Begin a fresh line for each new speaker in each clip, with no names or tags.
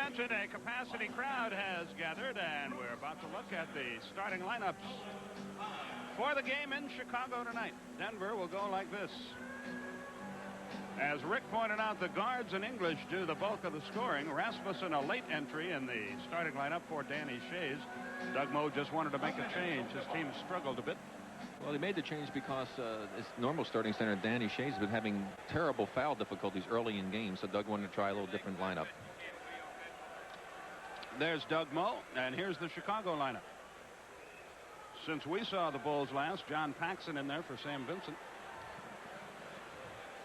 mentioned, a capacity crowd has gathered, and we're about to look at the starting lineups for the game in Chicago tonight. Denver will go like this. As Rick pointed out, the guards in English do the bulk of the scoring. Rasmussen, a late entry in the starting lineup for Danny Shays. Doug Moe just wanted to make a change. His team struggled a bit.
Well, he made the change because his normal starting center, Danny Shays, has been having terrible foul difficulties early in games, so Doug wanted to try a little different lineup.
There's Doug Moe, and here's the Chicago lineup. Since we saw the Bulls last, John Paxson in there for Sam Vincent.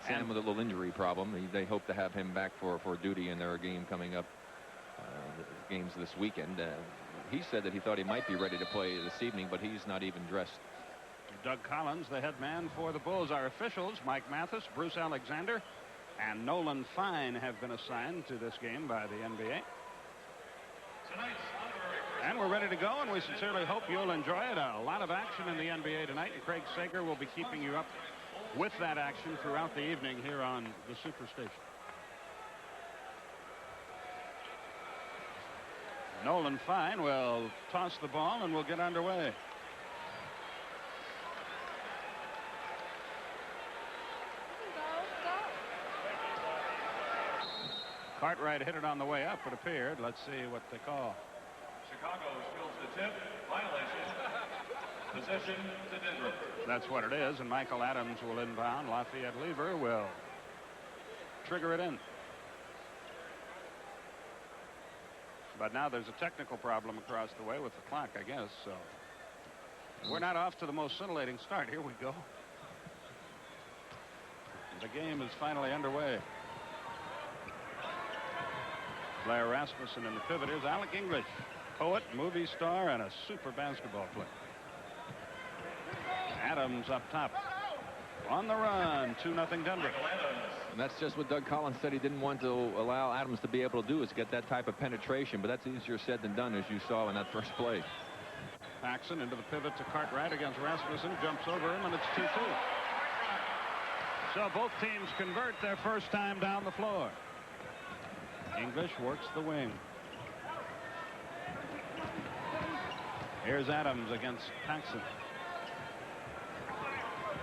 Sam with a little injury problem. They hope to have him back for duty in their game coming up, games this weekend. He said that he thought he might be ready to play this evening, but he's not even dressed.
Doug Collins, the head man for the Bulls. Our officials, Mike Mathis, Bruce Alexander, and Nolan Fine have been assigned to this game by the NBA. And we're ready to go, and we sincerely hope you'll enjoy it. A lot of action in the NBA tonight, and Craig Sager will be keeping you up with that action throughout the evening here on the Superstation. Nolan Fine will toss the ball, and we'll get underway. Cartwright hit it on the way up, it appeared. Let's see what they call.
Chicago spills the tip. Violation. Possession to Denver.
That's what it is, and Michael Adams will inbound. Lafayette Lever will trigger it in. But now there's a technical problem across the way with the clock, I guess. So we're not off to the most scintillating start. Here we go. The game is finally underway. Blair Rasmussen in the pivot. Here's Alec English, poet, movie star, and a super basketball player. Adams up top. On the run, 2-0 Denver.
And that's just what Doug Collins said he didn't want to allow Adams to be able to do, is get that type of penetration. But that's easier said than done, as you saw in that first play.
Paxson into the pivot to Cartwright against Rasmussen. Jumps over him, and it's 2-2. So both teams convert their first time down the floor. English works the wing. Here's Adams against Paxson.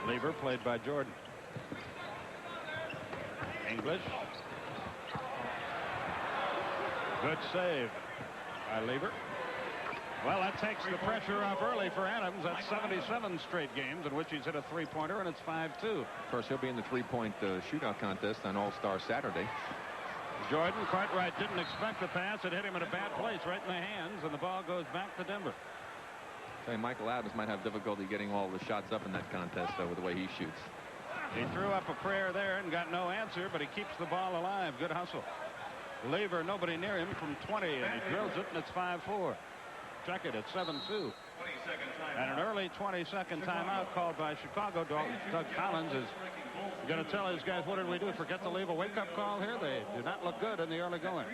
Lever played by Jordan. English. Good save by Lever. Well, that takes the pressure off early for Adams. That's 77 straight games in which he's hit a three-pointer, and it's 5-2.
Of course, he'll be in the three-point shootout contest on All-Star Saturday.
Jordan, Cartwright didn't expect the pass. It hit him in a bad place right in the hands, and the ball goes back to Denver.
Say, Michael Adams might have difficulty getting all the shots up in that contest, though, with the way he shoots.
He threw up a prayer there and got no answer, but he keeps the ball alive. Good hustle. Lever, nobody near him from 20, and he drills it, and it's 5-4. Check it, it's 7-2. And an early 20-second timeout called by Chicago. Doug Collins is going to tell his guys, what did we do? Forget to leave a wake-up call here? They do not look good in the early going.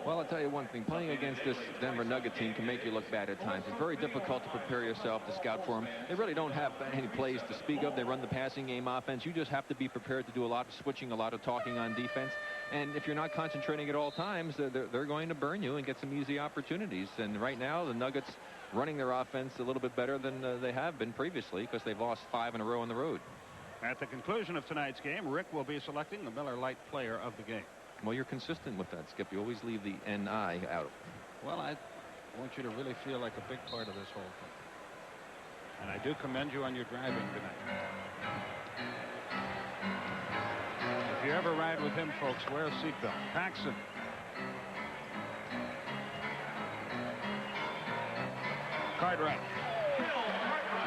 Well, I'll tell you one thing. Playing against this Denver Nugget team can make you look bad at times. It's very difficult to prepare yourself to scout for them. They really don't have any plays to speak of. They run the passing game offense. You just have to be prepared to do a lot of switching, a lot of talking on defense. And if you're not concentrating at all times, they're going to burn you and get some easy opportunities. And right now, the Nuggets running their offense a little bit better than they have been previously, because they've lost 5 in a row on the road.
At the conclusion of tonight's game, Rick will be selecting the Miller Lite player of the game.
Well, you're consistent with that, Skip. You always leave the NI out.
Well, I want you to really feel like a big part of this whole thing. And I do commend you on your driving tonight. If you ever ride with him, folks, wear a seatbelt. Paxson. Cartwright.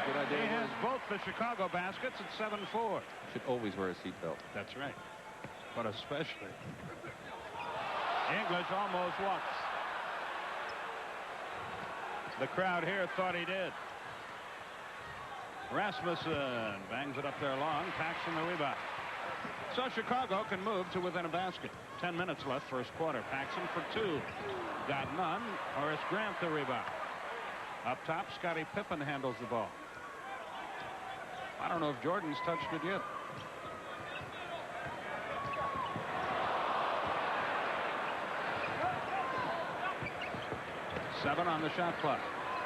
Good idea.
He has both the Chicago baskets at 7-4.
Should always wear a seatbelt.
That's right. But especially. English almost walks. The crowd here thought he did. Rasmussen bangs it up there long. Paxson the rebound. So Chicago can move to within a basket. 10 minutes left first quarter. Paxson for 2. Got none. Horace Grant the rebound. Up top, Scottie Pippen handles the ball. I don't know if Jordan's touched it yet. 7 on the shot clock.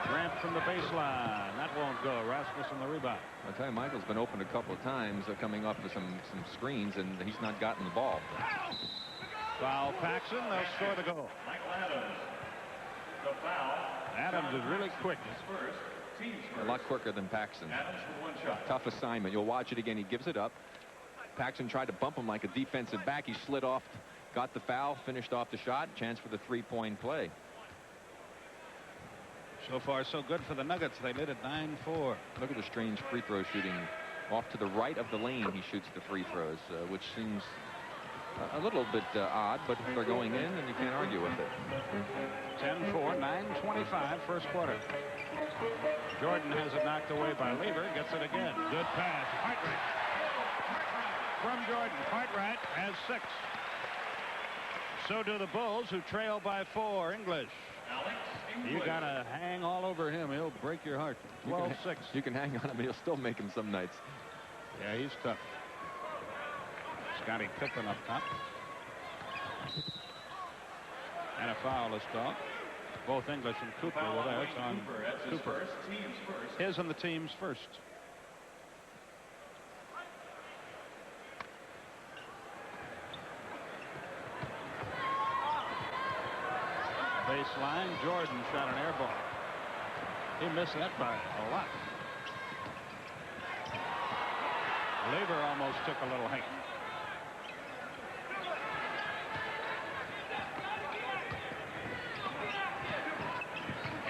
Grant from the baseline. That won't go. Rasmussen the rebound.
I'll tell you, Michael's been open a couple of times coming off of some screens, and he's not gotten the ball.
Foul Paxson. They'll score the goal.
Michael Adams. The foul.
Adams is really quick.
First. Teams first.
A lot quicker than Paxson.
Adams with 1 shot.
Tough assignment. You'll watch it again. He gives it up. Paxson tried to bump him like a defensive back. He slid off, got the foul, finished off the shot. Chance for the 3-point play.
So far, so good for the Nuggets. They lead at 9-4.
Look at the strange free throw shooting. Off to the right of the lane, he shoots the free throws, which seems a little bit odd, but they're going in, and you can't argue with it.
10-4, 9:25, first quarter. Jordan has it knocked away by Lever. Gets it again. Good pass. Cartwright. From Jordan. Cartwright has 6. So do the Bulls, who trail by 4. English. You got to hang all over him. He'll break your heart. 12-6.
You can hang on him. He'll still make him some nights.
Yeah, he's tough. Scottie Pippen up top. And a foul is called. Both English and Cooper were there. It's on Cooper. His and the team's first. Baseline, Jordan shot an air ball. He missed that by a lot. Lever almost took a little hike.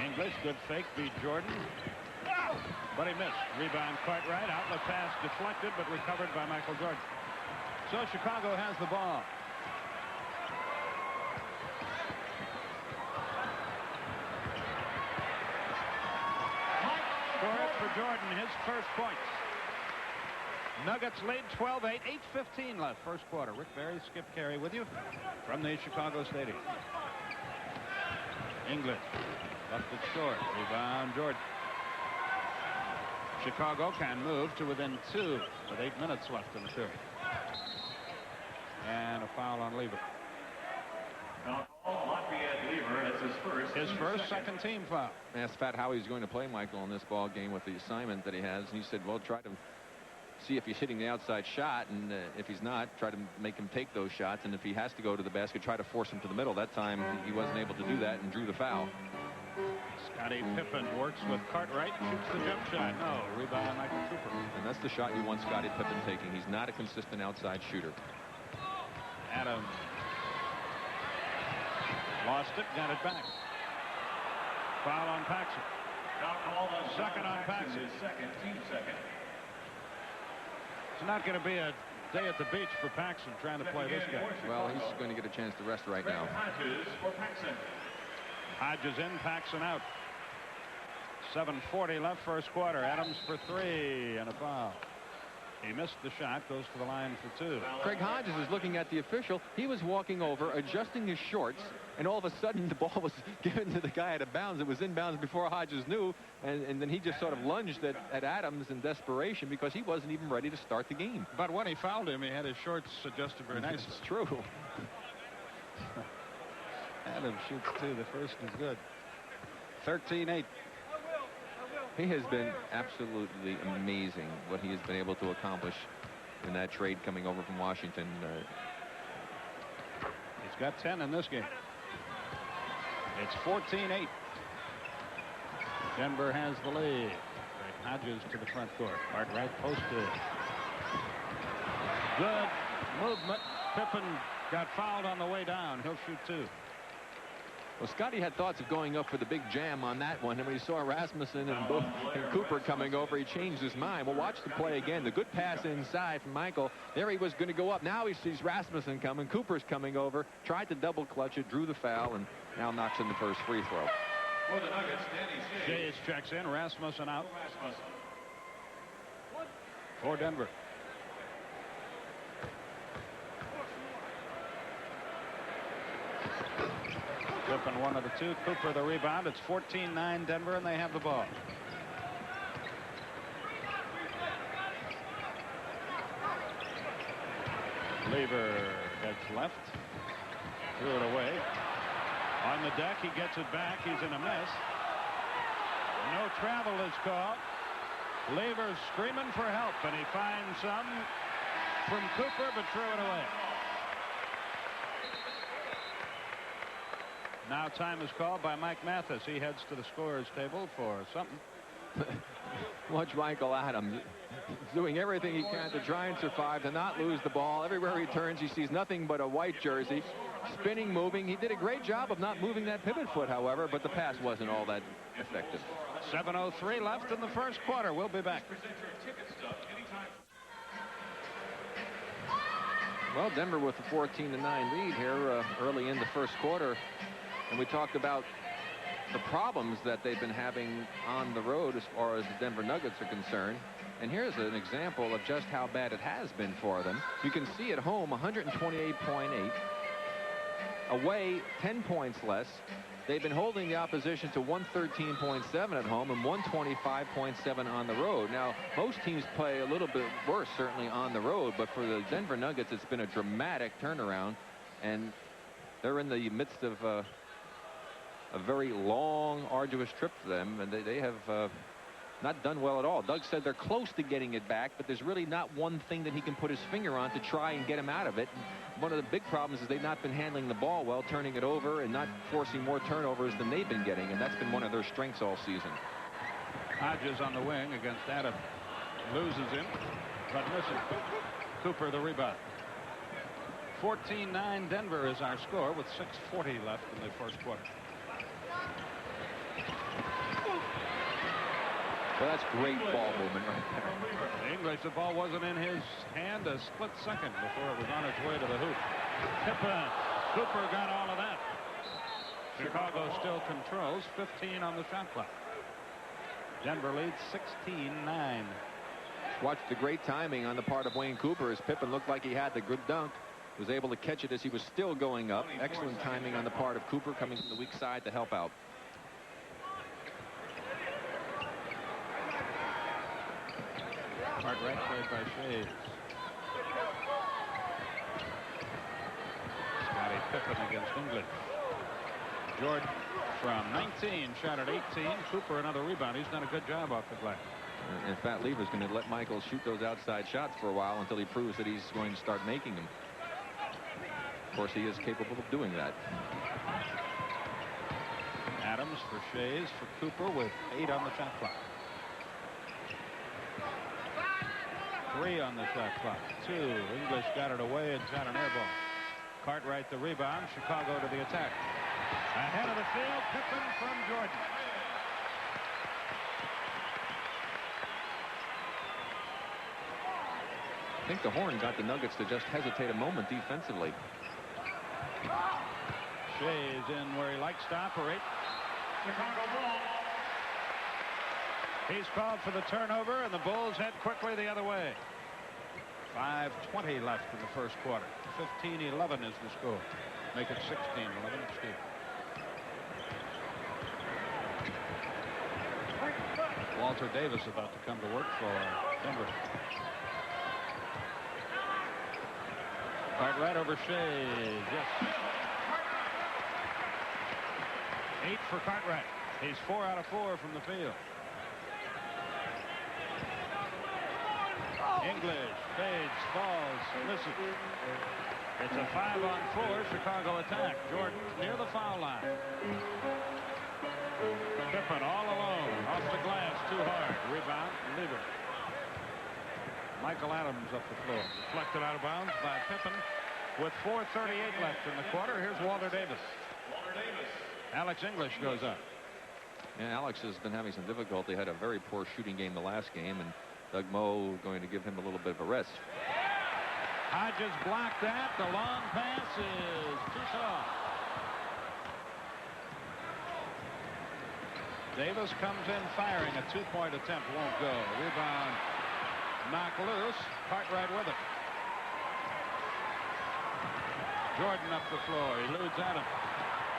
English, good fake, beat Jordan. But he missed. Rebound quite right. Outlet pass deflected, but recovered by Michael Jordan. So Chicago has the ball. For Jordan, his first points. Nuggets lead 12-8, 8:15 left, first quarter. Rick Barry, Skip Carey with you from the Chicago Stadium. English left it short. Rebound Jordan. Chicago can move to within 2 with 8 minutes left in the third. And a foul on Lever.
Lafayette Lever, that's his first.
Second team foul.
I asked Fat how he's going to play Michael in this ball game with the assignment that he has, and he said, well, try to see if he's hitting the outside shot, and if he's not, try to make him take those shots, and if he has to go to the basket, try to force him to the middle. That time he wasn't able to do that and drew the foul.
Scottie Pippen works with Cartwright, shoots the jump shot. No, rebound Michael Cooper.
And that's the shot you want Scottie Pippen taking. He's not a consistent outside shooter.
Adams lost it, got it back. Foul on Paxson. Second on Paxson.
Team second.
It's not going to be a day at the beach for Paxson trying to play this guy.
Well, he's going to get a chance to rest right now.
Hodges for Paxson.
Hodges in, Paxson out. 7:40 left, first quarter. Adams for 3 and a foul. He missed the shot, goes to the line for 2.
Craig Hodges is looking at the official. He was walking over, adjusting his shorts, and all of a sudden the ball was given to the guy out of bounds. It was in bounds before Hodges knew, and then he just sort of lunged at Adams in desperation because he wasn't even ready to start the game.
But when he fouled him, he had his shorts adjusted very nicely.
It's true.
Adams shoots 2. The first is good. 13-8.
He has been absolutely amazing what he has been able to accomplish in that trade coming over from Washington.
He's got 10 in this game. It's 14-8. Denver has the lead. Hodges to the front court. Cartwright posted. Good movement. Pippen got fouled on the way down. He'll shoot 2.
Well, Scotty had thoughts of going up for the big jam on that one, and when he saw Rasmussen and Cooper coming over, he changed his mind. Well, watch the play again. The good pass inside from Michael. There he was going to go up. Now he sees Rasmussen coming. Cooper's coming over. Tried to double clutch it, drew the foul, and now knocks in the first free throw.
For the Nuggets, Danny
Shays checks in. Rasmussen out. For Denver. Pippen one of the 2. Cooper the rebound. It's 14-9 Denver, and they have the ball. Lever heads left. Threw it away. On on the deck. He gets it back. He's in a mess. No travel is called. Lever's screaming for help, and he finds some from Cooper, but threw it away. Now time is called by Mike Mathis. He heads to the scorer's table for something.
Watch Michael Adams doing everything he can to try and survive, to not lose the ball. Everywhere he turns, he sees nothing but a white jersey. Spinning, moving. He did a great job of not moving that pivot foot, however, but the pass wasn't all that effective.
7:03 left in the first quarter. We'll be back.
Well, Denver with a 14-9 lead here early in the first quarter. And we talked about the problems that they've been having on the road as far as the Denver Nuggets are concerned. And here's an example of just how bad it has been for them. You can see at home 128.8. Away 10 points less. They've been holding the opposition to 113.7 at home and 125.7 on the road. Now, most teams play a little bit worse, certainly on the road, but for the Denver Nuggets, it's been a dramatic turnaround, and they're in the midst of a very long, arduous trip for them, and they have not done well at all. Doug said they're close to getting it back, but there's really not one thing that he can put his finger on to try and get him out of it. And one of the big problems is they've not been handling the ball well, turning it over and not forcing more turnovers than they've been getting, and that's been one of their strengths all season.
Hodges on the wing against Adam. Loses him, but misses. Cooper the rebound. 14-9 Denver is our score with 6:40 left in the first quarter.
Well, that's great ball movement right there.
English, the ball wasn't in his hand a split second before it was on its way to the hoop. Pippen. Cooper got all of that. Chicago still controls. 15 on the shot clock. Denver leads 16-9.
Watch the great timing on the part of Wayne Cooper as Pippen looked like he had the good dunk. Was able to catch it as he was still going up. Excellent timing on the part of Cooper coming from the weak side to help out.
Cartwright played by Shays. Scottie Pippen against English. Jordan from 19 shot at 18. Cooper another rebound. He's done a good job off the glass.
And Fat Lever's going to let Michael shoot those outside shots for a while until he proves that he's going to start making them. Of course, he is capable of doing that.
Adams for Shays for Cooper with 8 on the shot clock. 3 on the shot clock. 2. English got it away and shot an air ball. Cartwright the rebound. Chicago to the attack. Ahead of the field, Pippen from Jordan.
I think the horn got the Nuggets to just hesitate a moment defensively.
Shays in where he likes to operate.
Chicago ball.
He's called for the turnover, and the Bulls head quickly the other way. 5:20 left in the first quarter. 15-11 is the score. Make it 16-11. Steve. Walter Davis about to come to work for Denver. Cartwright over Shays. Yes. 8 for Cartwright. He's 4 out of 4 from the field. English fades, falls, misses. It's a 5-on-4 Chicago attack. Jordan near the foul line. Pippen all alone off the glass, too hard. Rebound, Lever. Michael Adams up the floor. Deflected out of bounds by Pippen with 4:38 left in the quarter. Here's Walter Davis. Alex English goes up.
Yeah, Alex has been having some difficulty. Had a very poor shooting game the last game, and Doug Moe going to give him a little bit of a rest.
Hodges blocked that. The long pass is too soft. Davis comes in firing. A 2-point attempt won't go. Rebound knocked loose. Cartwright with it. Jordan up the floor. He eludes Adam.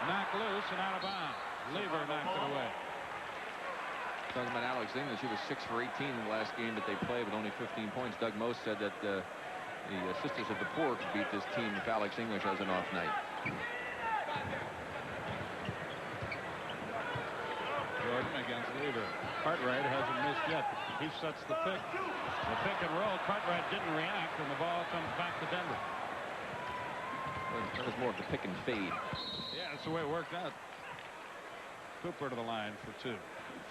Knocked loose and out of bounds. Lever knocked it away.
Talking about Alex English, he was 6 for 18 in the last game that they played with only 15 points. Doug Moe said that the Sisters of the Poor could beat this team if Alex English has an off night.
Cartwright hasn't missed yet. He sets the pick. The pick and roll. Cartwright didn't react, and the ball comes back to Denver.
That was more of the pick and fade.
Yeah, that's the way it worked out. Cooper to the line for 2.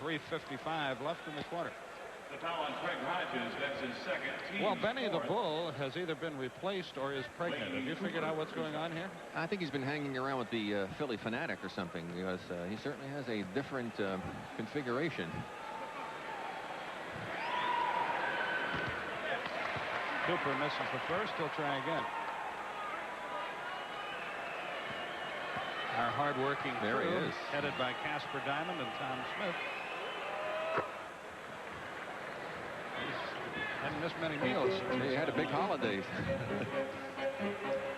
3:55 left in the quarter.
The foul on Craig Hodges. That's his second.
Well, Benny the Bull has either been replaced or is pregnant. Have you figured out what's going on here?
I think he's been hanging around with the Philly Fanatic or something, because he certainly has a different configuration.
Cooper misses the first. He'll try again. Our hard-working
There he
crew,
is.
headed by Casper Diamond and Tom Smith. Hadn't missed many meals.
He had a big holiday.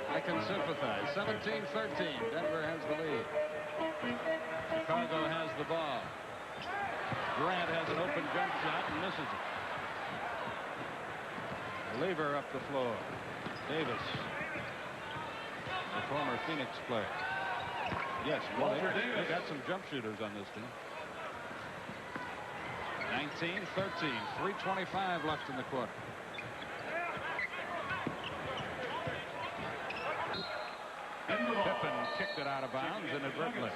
I can sympathize. 17-13. Denver has the lead. Chicago has the ball. Grant has an open jump shot and misses it. Lever up the floor. Davis, the former Phoenix player. Yes, well, they got some jump shooters on this team. 19-13. 3:25 left in the quarter. Pippen kicked it out of bounds inadvertently.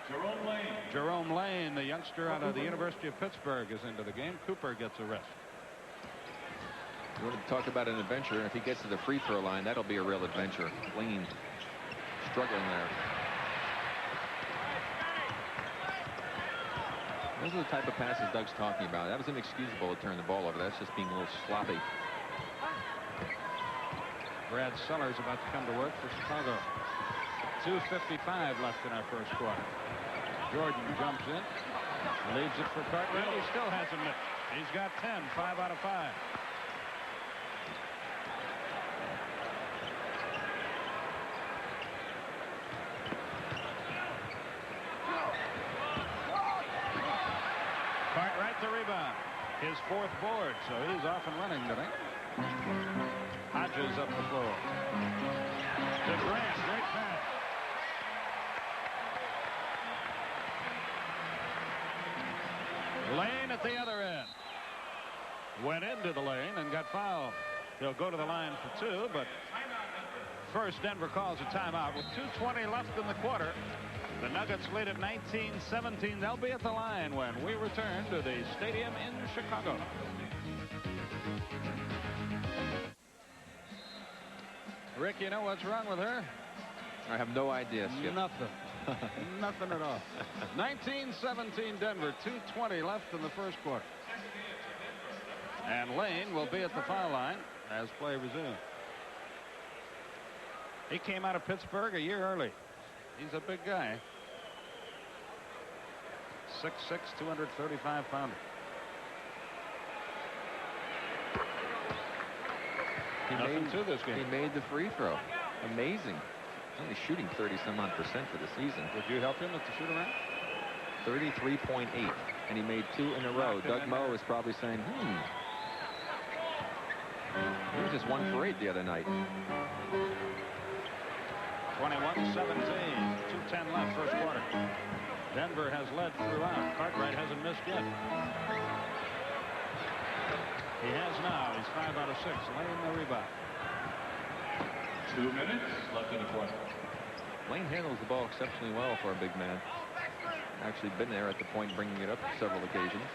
Jerome Lane.
Jerome Lane, the youngster out of the University of Pittsburgh, is into the game. Cooper gets a rest.
You want to talk about an adventure. If he gets to the free throw line, that'll be a real adventure. Lane struggling there. Those are the type of passes Doug's talking about. That was inexcusable to turn the ball over. That's just being a little sloppy.
Brad Sellers about to come to work for Chicago. 2:55 left in our first quarter. Jordan jumps in, leaves it for Cartwright. He still hasn't missed. He's got 10, 5 out of 5. Cartwright the rebound. His 4th board, so he's off and running today. Hodges up the floor. To Grant, great pass. Lane at the other end. Went into the lane and got fouled. He'll go to the line for 2, but first Denver calls a timeout with 2:20 left in the quarter. The Nuggets lead at 19-17. They'll be at the line when we return to the stadium in Chicago. Rick, you know what's wrong with her?
I have no idea, Skip.
Nothing. Nothing at all. 19-17 Denver. 2:20 left in the first quarter. And Lane will be at the foul line as play resumes. He came out of Pittsburgh a year early. He's a big guy. 6'6", 235 pounder. Nothing to this game.
He made the free throw. Amazing. Only shooting 30-some-odd% for the season.
Did you help him at the shoot around?
33.8, and he made 2 in a row. Doug Moe is probably saying, he was just 1 for 8 the other night.
21-17. 2:10 left first quarter. Denver has led throughout. Cartwright hasn't missed yet. He has now. He's 5 out of 6. Lane the rebound.
2 minutes left in the quarter.
Lane handles the ball exceptionally well for a big man. Actually been there at the point, bringing it up several occasions.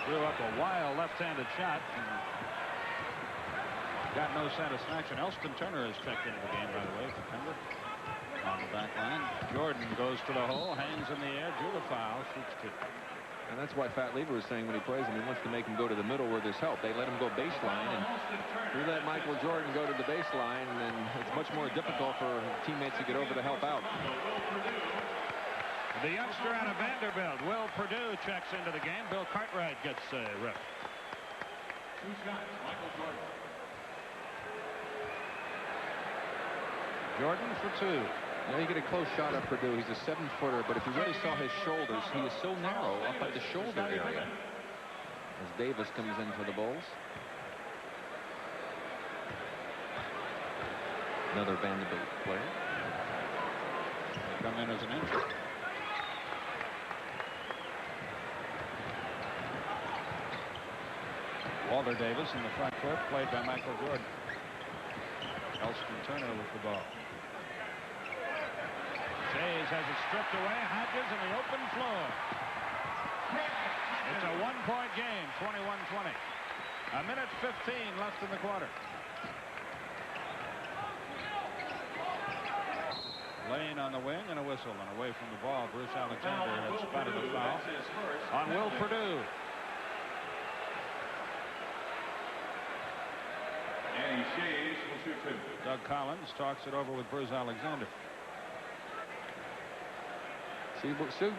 Threw up a wild left-handed shot. Got no satisfaction. Elston Turner has checked into the game, by the way, for Denver. On the back line. Jordan goes to the hole, hangs in the air, drew the foul, shoots 2.
And that's why Fat Lever was saying when he plays him, he wants to make him go to the middle where there's help. They let him go baseline, and we let Michael Jordan go to the baseline, and then it's much more difficult for teammates to get over to help out.
The youngster out of Vanderbilt, Will Perdue, checks into the game. Bill Cartwright gets a rip.
2 shots, Michael Jordan.
Jordan for 2.
Now you get a close shot of Perdue. He's a 7-footer, but if you really saw his shoulders, he is so narrow up at the shoulder area. As Davis comes in for the Bulls. Another Vanderbilt player.
come in as an injury. Walter Davis in the front court, played by Michael Jordan. Elston Turner with the ball. Shays has it stripped away. Hodges in the open floor. It's a one-point game, 21-20. A minute 15 left in the quarter. Lane on the wing and a whistle, and away from the ball. Bruce Alexander had spotted a foul on Will Perdue.
Danny Shays will shoot two.
Doug Collins talks it over with Bruce Alexander.
See,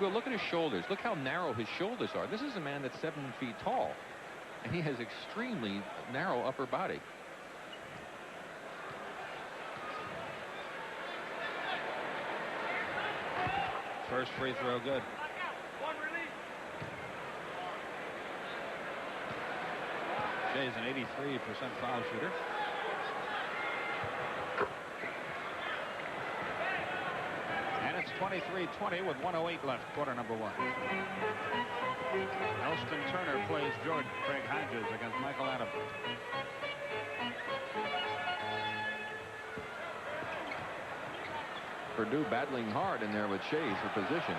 look at his shoulders. Look how narrow his shoulders are. This is a man that's 7 feet tall, and he has extremely narrow upper body.
First free throw good. Shay's an 83% foul shooter. And it's 23-20 with 1:08 left, quarter number one. Elston Turner plays Jordan. Craig Hodges against Michael Adams.
Perdue battling hard in there with Shays for position.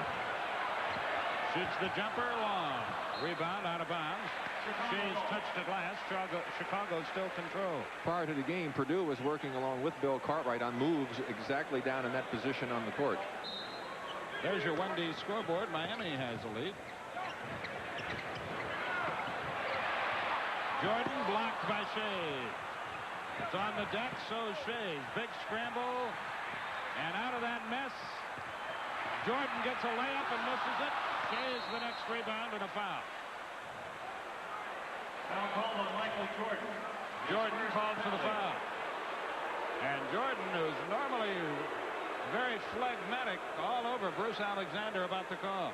Shoots the jumper long. Rebound out of bounds. Shays touched it last. Chicago still control.
Prior to the game, Perdue was working along with Bill Cartwright on moves exactly down in that position on the court.
There's your Wendy scoreboard. Miami has a lead. Jordan blocked by Shays. It's on the deck, so Shays. Big scramble. And out of that mess, Jordan gets a layup and misses it. Shays the next rebound and a foul.
Foul called on Michael Jordan.
Jordan called for the foul. And Jordan, who's normally very phlegmatic, all over Bruce Alexander about the call.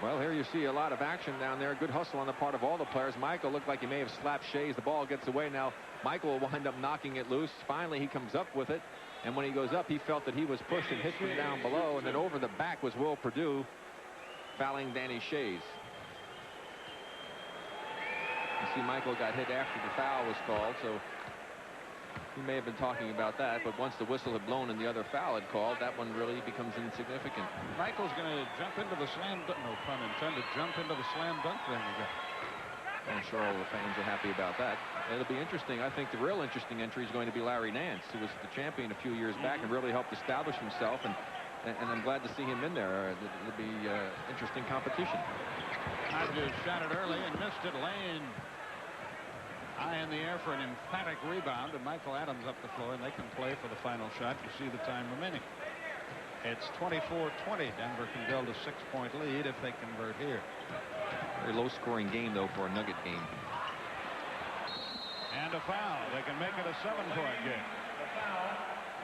Well, here you see a lot of action down there. Good hustle on the part of all the players. Michael looked like he may have slapped Shays. The ball gets away. Now Michael will wind up knocking it loose. Finally, he comes up with it. And when he goes up, he felt that he was pushed and hit from down below. And then over the back was Will Perdue fouling Danny Shays. You see Michael got hit after the foul was called, so he may have been talking about that, but once the whistle had blown and the other foul had called, that one really becomes insignificant.
Michael's going to jump into the slam dunk, no pun intended, jump into the slam dunk thing again.
I'm sure all the fans are happy about that. It'll be interesting. I think the real interesting entry is going to be Larry Nance, who was the champion a few years back and really helped establish himself, and I'm glad to see him in there. It'll be interesting competition.
Hodges shot it early and missed it. Lane high in the air for an emphatic rebound, and Michael Adams up the floor, and they can play for the final shot. You see the time remaining. It's 24-20. Denver can build a 6-point lead if they convert here.
Very low-scoring game, though, for a Nugget game.
And a foul. They can make it a 7-point game.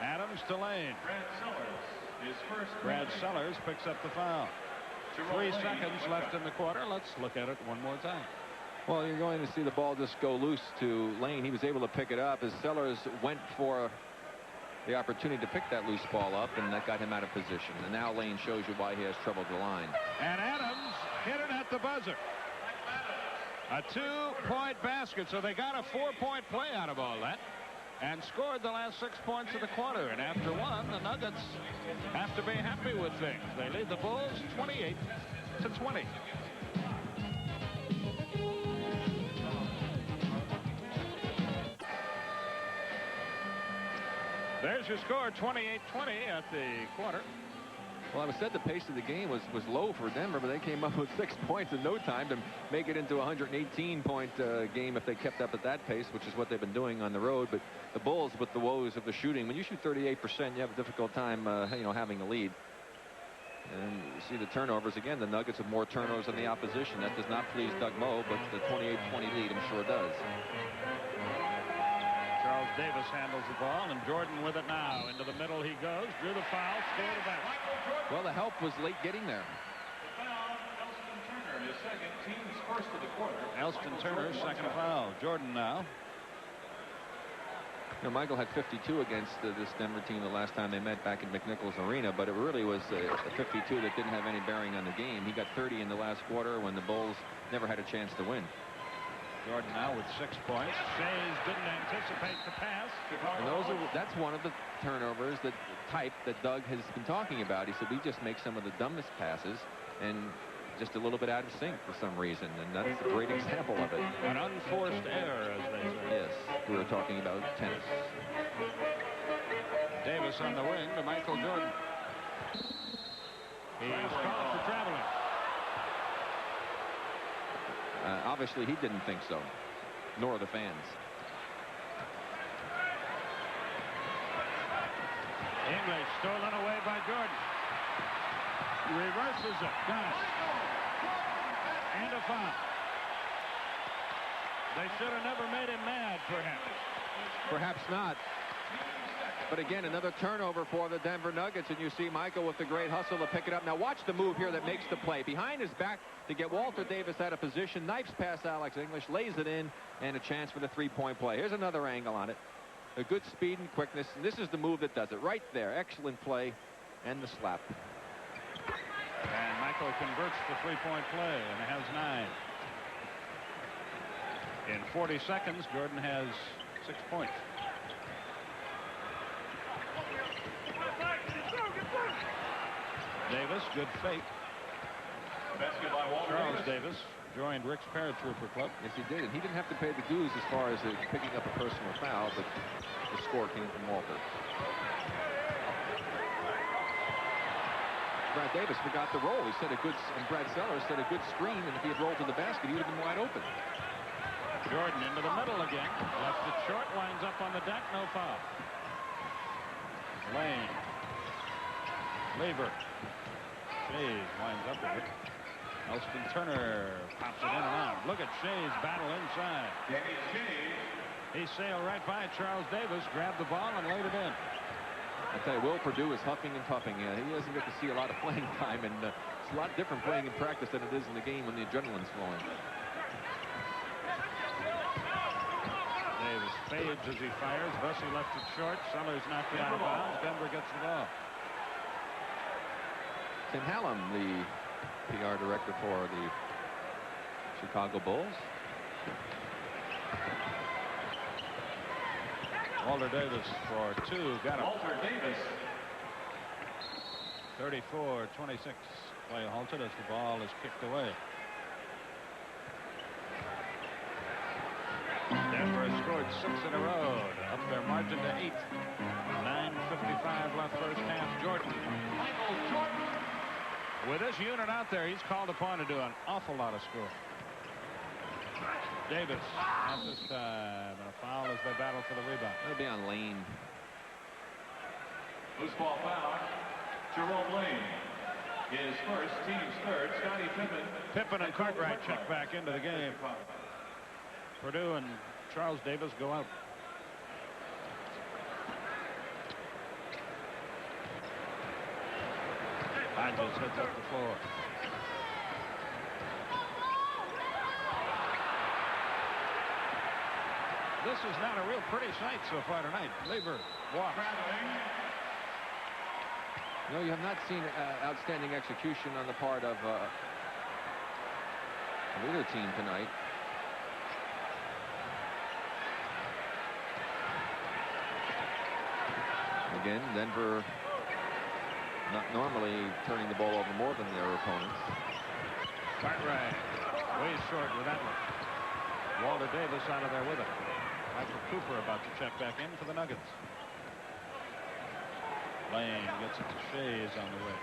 Adams to Lane.
Brad Sellers, his first.
Brad Sellers picks up the foul. 3 seconds left in the quarter. Let's look at it one more time.
Well, you're going to see the ball just go loose to Lane. He was able to pick it up as Sellers went for the opportunity to pick that loose ball up, and that got him out of position. And now Lane shows you why he has trouble at the line.
And Adams hit it at the buzzer. A 2-point basket, so they got a 4-point play out of all that and scored the last 6 points of the quarter. And after one, the Nuggets have to be happy with things. They lead the Bulls 28-20. There's your score, 28-20 at the quarter.
Well, I said the pace of the game was low for Denver, but they came up with 6 points in no time to make it into a 118-point game if they kept up at that pace, which is what they've been doing on the road. But the Bulls, with the woes of the shooting, when you shoot 38%, you have a difficult time, having a lead. And you see the turnovers again. The Nuggets have more turnovers than the opposition. That does not please Doug Moe, but the 28-20 lead, I'm sure, does.
Charles Davis handles the ball, and Jordan with it now. Into the middle he goes, drew the foul, scored a basket.
Well, the help was late getting there.
Elston Turner, his second, team's first of the quarter.
Elston Turner's second foul. Jordan now.
You know, Michael had 52 against this Denver team the last time they met back in McNichols Arena, but it really was a 52 that didn't have any bearing on the game. He got 30 in the last quarter when the Bulls never had a chance to win.
Jordan now with 6 points. Shays didn't anticipate the pass.
And that's one of the turnovers, that type that Doug has been talking about. He said we just make some of the dumbest passes and just a little bit out of sync for some reason, and that's a great example of it.
An unforced error, as they say.
Yes, we were talking about tennis.
Davis on the wing to Michael Jordan. He's called for traveling.
Obviously, he didn't think so, nor the fans.
English stolen away by Jordan. Reverses it. Gosh. And a foul. They should have never made him mad, perhaps.
Perhaps not. But again, another turnover for the Denver Nuggets, and you see Michael with the great hustle to pick it up. Now watch the move here that makes the play. Behind his back to get Walter Davis out of position. Knifes past Alex English, lays it in, and a chance for the three-point play. Here's another angle on it. A good speed and quickness, and this is the move that does it. Right there. Excellent play, and the slap.
And Michael converts the three-point play and has 9. In 40 seconds, Jordan has 6 points. Davis, good fake. Charles Davis joined Rick's Paratrooper Club.
Yes, he did. And he didn't have to pay the dues as far as picking up a personal foul, but the score came from Walter. Brad Davis forgot the roll. He said and Brad Sellers said a good screen, and if he had rolled to the basket, he would have been wide open.
Jordan into the middle again. Left it short, winds up on the deck, no foul. Lane. Lever. Shays winds up with it. Elston Turner pops it in and out. Look at Shays battle inside. He sailed right by Charles Davis, grabbed the ball, and laid it in.
I tell you, Will Perdue is huffing and puffing. He doesn't get to see a lot of playing time, and it's a lot different playing in practice than it is in the game when the adrenaline's flowing.
Davis fades as he fires. Bussey left it short. Sellers knocked it out of bounds. Denver gets the ball.
Tim Hallam, the PR director for the Chicago Bulls.
Walter Davis for 2. Got him.
Walter Davis.
34-26. Play halted as the ball is kicked away. Denver has scored 6 in a row to up their margin to 8. 9:55 left first half. Jordan.
Michael Jordan.
With this unit out there, he's called upon to do an awful lot of scoring. Davis at this time, and a foul as they battle for the rebound.
That'll be on Lane.
Loose ball foul. Jerome Lane. His first, team's third. Scottie Pippen.
Pippen and Cartwright check back into the game. Perdue and Charles Davis go out. Hodges heads up the floor. This is not a real pretty sight so far tonight. Lever walks.
No, you have not seen outstanding execution on the part of either team tonight. Again, Denver not normally turning the ball over more than their opponents.
Cartwright way short with that one. Walter Davis out of there with it. Michael Cooper about to check back in for the Nuggets. Lane gets it to Shays on the way.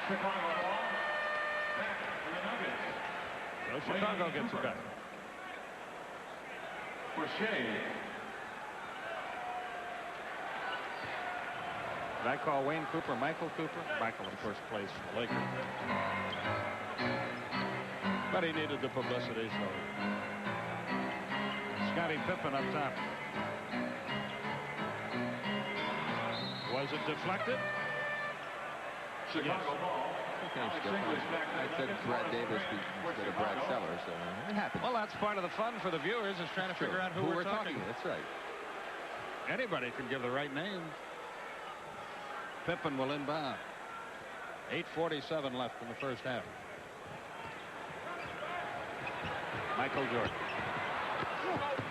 Chicago ball. Back for the Nuggets.
So Chicago gets it back.
For Shea.
Did I call Wayne Cooper Michael Cooper? Michael, of course, plays for the Lakers. But he needed the publicity, so. Scottie Pippen up top. Was it deflected?
Chicago ball.
Okay, Skip. I said Brad Davis instead of Brad Sellers, so it happens.
Well, that's part of the fun for the viewers is trying to figure out who we're talking to.
That's right.
Anybody can give the right name. Pippen will inbound. 8:47 left in the first half. Michael Jordan.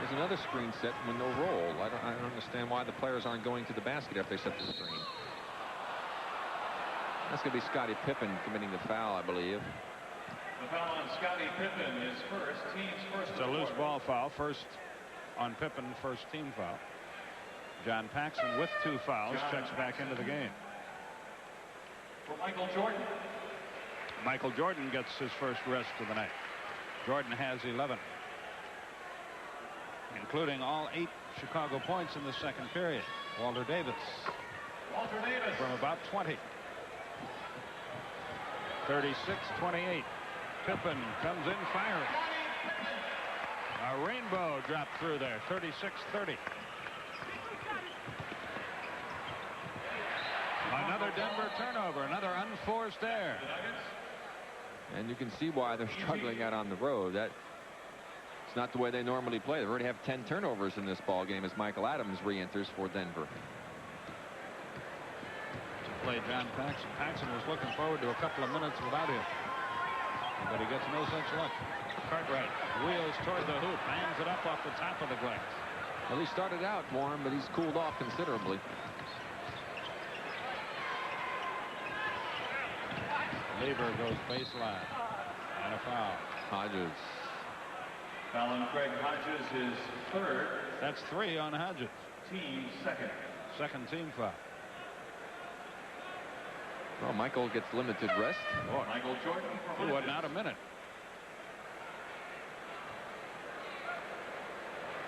There's another screen set with no roll. I don't understand why the players aren't going to the basket after they set the screen. That's going to be Scottie Pippen committing the foul, I believe.
The foul on Scottie Pippen is first, team's first.
It's a loose ball foul. First on Pippen, first team foul. John Paxson with 2 fouls checks back into the game.
For Michael Jordan.
Michael Jordan gets his first rest of the night. Jordan has 11, including all 8 Chicago points in the second period. Walter Davis from about 20. 36-28. Pippen comes in firing. A rainbow dropped through there. 36-30. Another Denver turnover. Another unforced error.
And you can see why they're struggling out on the road. It's not the way they normally play. They already have 10 turnovers in this ball game as Michael Adams re-enters for Denver.
To play John Paxson. Paxson was looking forward to a couple of minutes without him, but he gets no such luck. Cartwright wheels toward the hoop, bangs it up off the top of the glass.
Well, he started out warm, but he's cooled off considerably.
Lever goes baseline and a foul.
Hodges.
Foul on Craig Hodges is third.
That's 3 on Hodges.
Team second.
Second team foul.
Well, Michael gets limited rest.
Boy,
Michael Jordan for
he wasn't
Hodges.
out a minute.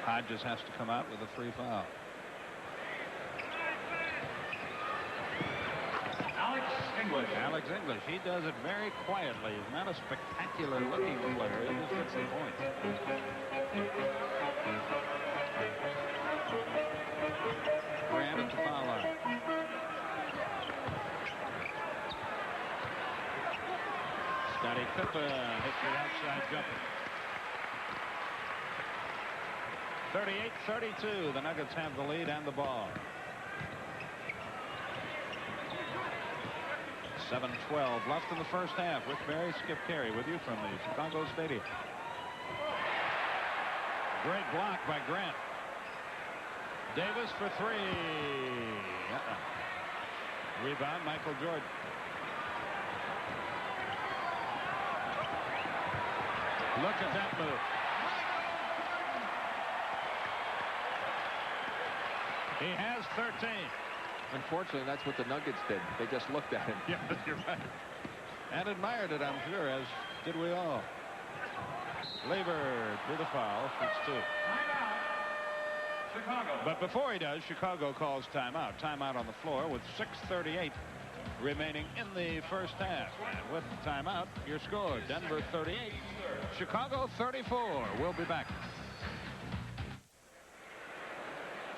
Hodges has to come out with a 3 foul. Alex English, he does it very quietly. He's not a spectacular looking player. He just gets the point. Grant at the foul line. Scottie Pippen hits the outside jumper. 38-32. The Nuggets have the lead and the ball. 7:12 left in the first half. Rick Barry, Skip Carey with you from the Chicago Stadium. Great block by Grant. Davis for 3. Rebound, Michael Jordan. Look at that move. He has 13.
Unfortunately, that's what the Nuggets did. They just looked at him.
Yeah, you're right. And admired it, I'm sure, as did we all. Lever with a foul. It's 2.
Timeout. Chicago.
But before he does, Chicago calls timeout. Timeout on the floor with 6:38 remaining in the first half. And with the timeout, your score, Denver 38, Chicago 34. We'll be back.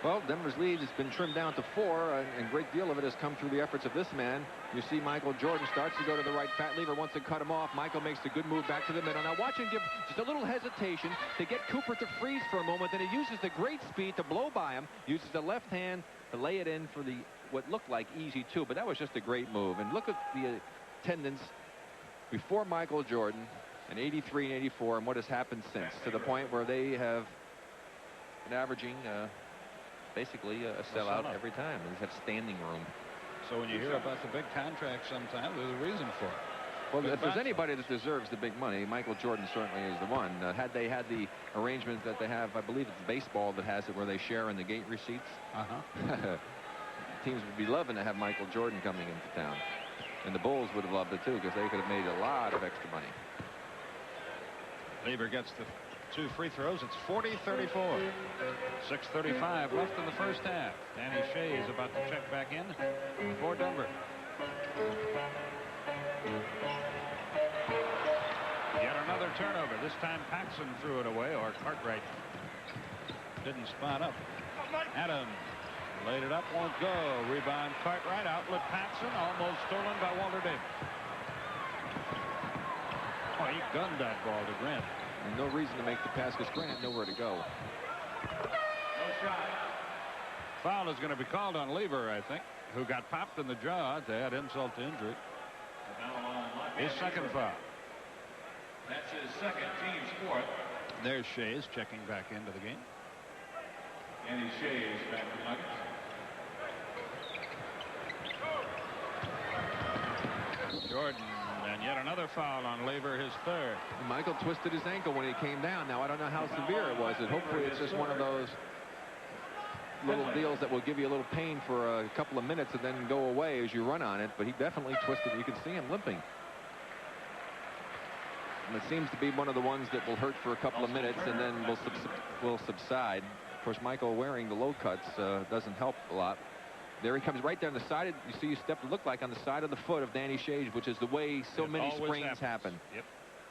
Well, Denver's lead has been trimmed down to 4, and a great deal of it has come through the efforts of this man. You see Michael Jordan starts to go to the right. Pat Lever wants to cut him off. Michael makes the good move back to the middle. Now watch him give just a little hesitation to get Cooper to freeze for a moment. Then he uses the great speed to blow by him. Uses the left hand to lay it in for the what looked like easy 2. But that was just a great move. And look at the attendance before Michael Jordan in 83 and 84 and what has happened since, to the point where they have been averaging basically a sellout every time. They have standing room.
So when you hear about the big contract sometimes, there's a reason for it.
Well, if there's anybody that deserves the big money, Michael Jordan certainly is the one. Had they had the arrangement that they have, I believe it's baseball that has it, where they share in the gate receipts. Teams would be loving to have Michael Jordan coming into town. And the Bulls would have loved it too, because they could have made a lot of extra money.
Lever gets the 2 free throws. It's 40-34. 6:35 left in the first half. Danny Shea is about to check back in for Denver. Yet another turnover. This time Paxson threw it away, or Cartwright didn't spot up. Adams laid it up, won't go. Rebound Cartwright, outlet Paxson, almost stolen by Walter Davis. gunned that ball to Grant.
And no reason to make the pass because Grant had nowhere to go.
No shot.
Foul is going to be called on Lever, I think, who got popped in the jaw to add insult to injury. His second foul.
That's his second, team's fourth.
There's Shays checking back into the game.
Andy Shays back to Nuggets.
Jordan, and yet another foul on Lever, his third.
Michael twisted his ankle when he came down. Now, I don't know how severe it was. And hopefully it's just one of those little deals that will give you a little pain for a couple of minutes and then go away as you run on it. But he definitely twisted. You can see him limping. And it seems to be one of the ones that will hurt for a couple of minutes and then will subside. Of course, Michael wearing the low cuts doesn't help a lot. There he comes right down the side. You see, you step look like on the side of the foot of Danny Shays, which is the way so many sprains happen.
Yep.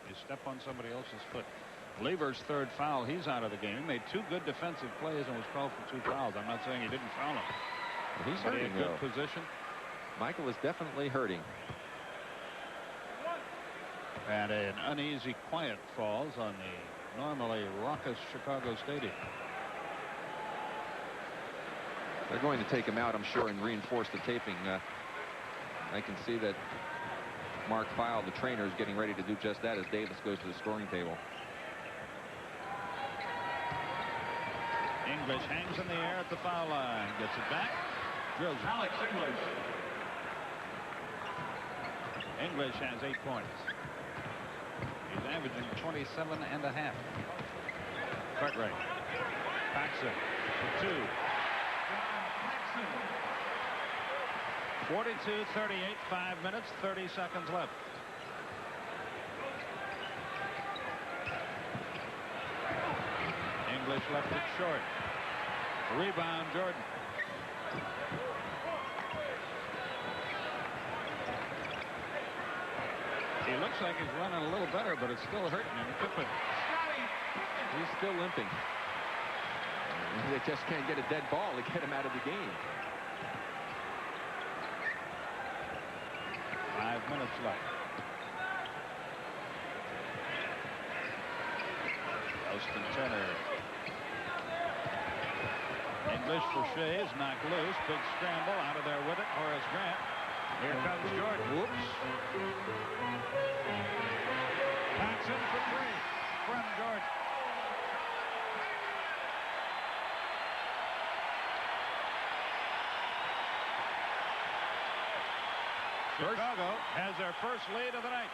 You step on somebody else's foot. Lever's third foul. He's out of the game. He made two good defensive plays and was called for two fouls. I'm not saying he didn't foul him.
Well, he's hurting,
in a good position.
Michael is definitely hurting.
And an uneasy quiet falls on the normally raucous Chicago Stadium.
They're going to take him out, I'm sure, and reinforce the taping. I can see that Mark Feil, the trainer, is getting ready to do just that as Davis goes to the scoring table.
English hangs in the air at the foul line. Gets it back. Drills it.
Alex English.
English has 8 points. He's averaging 27 and a half. Cartwright. Paxson for two. 42-38, 5 minutes, 30 seconds left. English left it short. Rebound, Jordan. He looks like he's running a little better, but it's still hurting him. Pippen.
He's still limping. They just can't get a dead ball to get him out of the game.
5 minutes left. Elston Turner. English for Shays, knocked loose. Big scramble, out of there with it. Horace Grant. Here comes Jordan. Whoops. Paxson for three from Jordan. Chicago has their first lead of the night.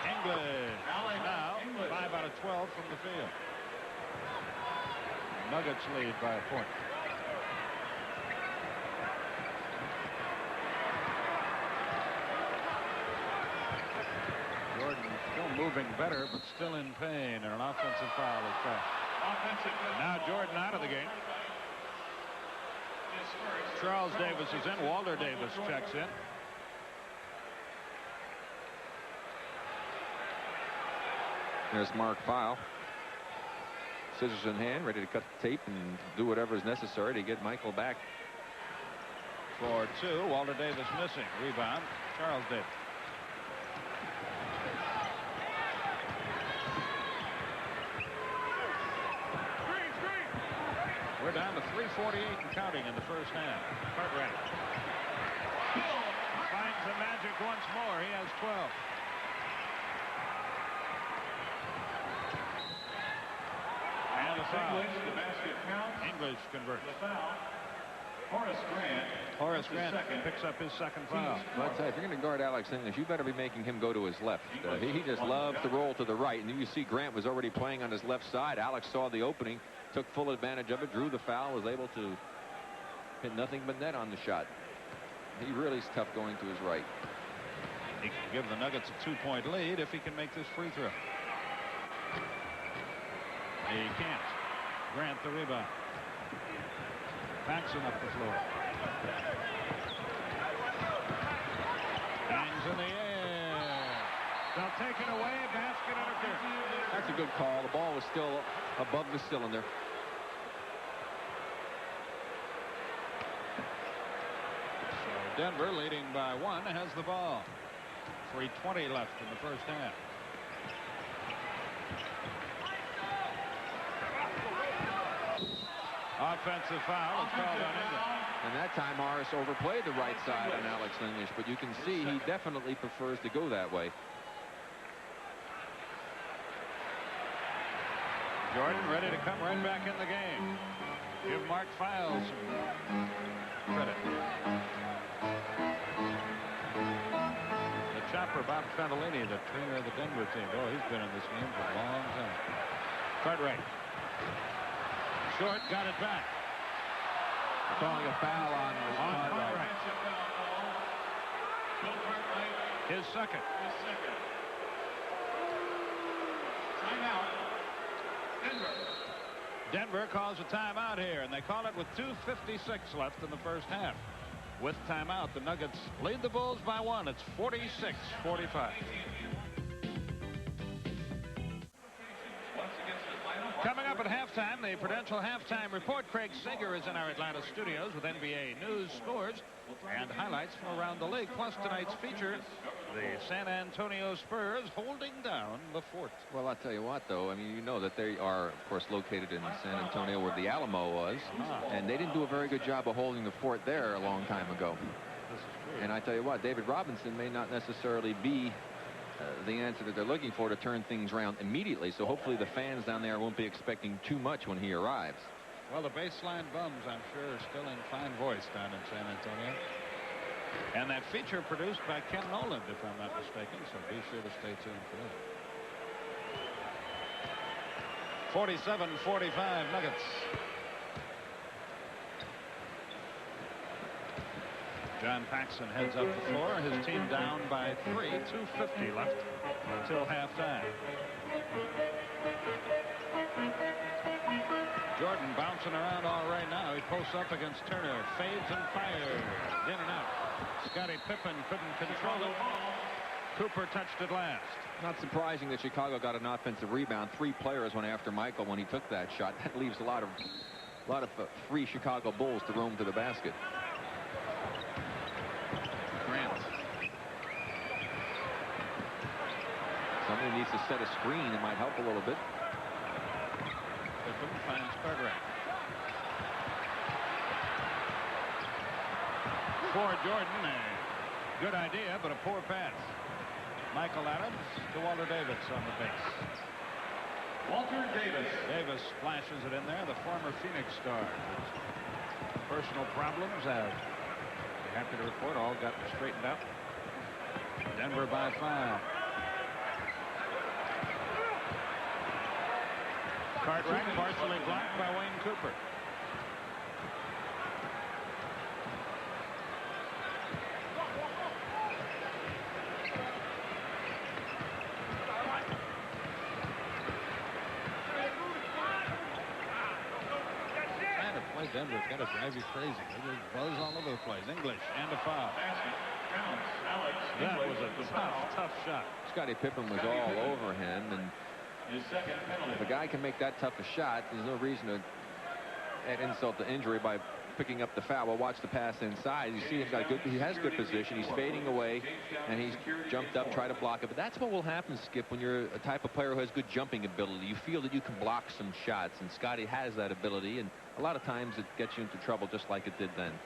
English now 5 out of 12 from the field. Nuggets lead by a point. Jordan still moving better, but still in pain, and an offensive foul is called. Now Jordan out of the game. Charles Davis is in. Walter Davis checks in.
There's Mark Feil. Scissors in hand, ready to cut the tape and do whatever is necessary to get Michael back.
For two. Walter Davis missing. Rebound. Charles Davis. We're down to 3:48 and counting in the first half. Cartwright finds the magic once more. He has 12. And the foul.
The basket counts.
English converts.
The foul. Horace Grant.
Horace Grant picks up his second foul.
Well, I'd say if you're going to guard Alex English, you better be making him go to his left. He just loves to roll to the right. And you see Grant was already playing on his left side. Alex saw the opening, took full advantage of it, drew the foul, was able to hit nothing but net on the shot. He really is tough going to his right.
He can give the Nuggets a 2-point lead if he can make this free throw. He can't. Grant the rebound. Paxson up the floor. Hangs in the air. They'll take it away. Basket interference.
That's a good call. The ball was still above the cylinder.
So Denver, leading by 1, has the ball. 3:20 left in the first half. Offensive foul is called on English.
And that time Morris overplayed the right side on Alex English, but you can see he definitely prefers to go that way.
Jordan ready to come right back in the game. Give Mark Files some credit. The chopper, Bob Fantolini, the trainer of the Denver team. Oh, he's been in this game for a long time. Cartwright. Short, got it back.
Calling a foul on
Cartwright. His second.
Timeout.
Denver calls a timeout here, and they call it with 2:56 left in the first half. With timeout, the Nuggets lead the Bulls by 1. It's 46-45. Coming up at halftime, the Prudential Halftime Report. Craig Sager is in our Atlanta studios with NBA news, scores, and highlights from around the league. Plus tonight's feature, the San Antonio Spurs holding down the fort.
Well, I'll tell you what, though. I mean, you know that they are, of course, located in San Antonio where the Alamo was. And they didn't do a very good job of holding the fort there a long time ago.
This is true.
And I tell you what, David Robinson may not necessarily be the answer that they're looking for to turn things around immediately. So hopefully the fans down there won't be expecting too much when he arrives.
Well, the baseline bums, I'm sure, are still in fine voice down in San Antonio. And that feature produced by Ken Noland, if I'm not mistaken, so be sure to stay tuned for that. 47-45 Nuggets. John Paxson heads up the floor. His team down by 3. 2:50 left until halftime. Jordan bouncing around all right now. He posts up against Turner. Fades and fires. In and out. Scottie Pippen couldn't control it. Cooper touched it last.
Not surprising that Chicago got an offensive rebound. 3 players went after Michael when he took that shot. That leaves a lot of free Chicago Bulls to roam to the basket.
Grant.
Somebody needs to set a screen. It might help a little bit.
Pippen finds Cartwright. For Jordan, a good idea, but a poor pass. Michael Adams to Walter Davis on the base.
Walter Davis.
Davis flashes it in there, the former Phoenix star. Personal problems have, happy to report, all gotten straightened out. Denver by 5. Cartwright partially blocked by Wayne Cooper. Denver's got to drive you crazy. There's buzz all over the place. English and a foul. That was a tough shot.
Scottie Pippen was all over him, and if a guy can make that tough a shot, there's no reason to add insult to injury by picking up the foul. Well, watch the pass inside. You see he has good position. He's fading away, and he's jumped up, try to block it. But that's what will happen, Skip, when you're a type of player who has good jumping ability. You feel that you can block some shots, and Scottie has that ability, and a lot of times it gets you into trouble just like it did then.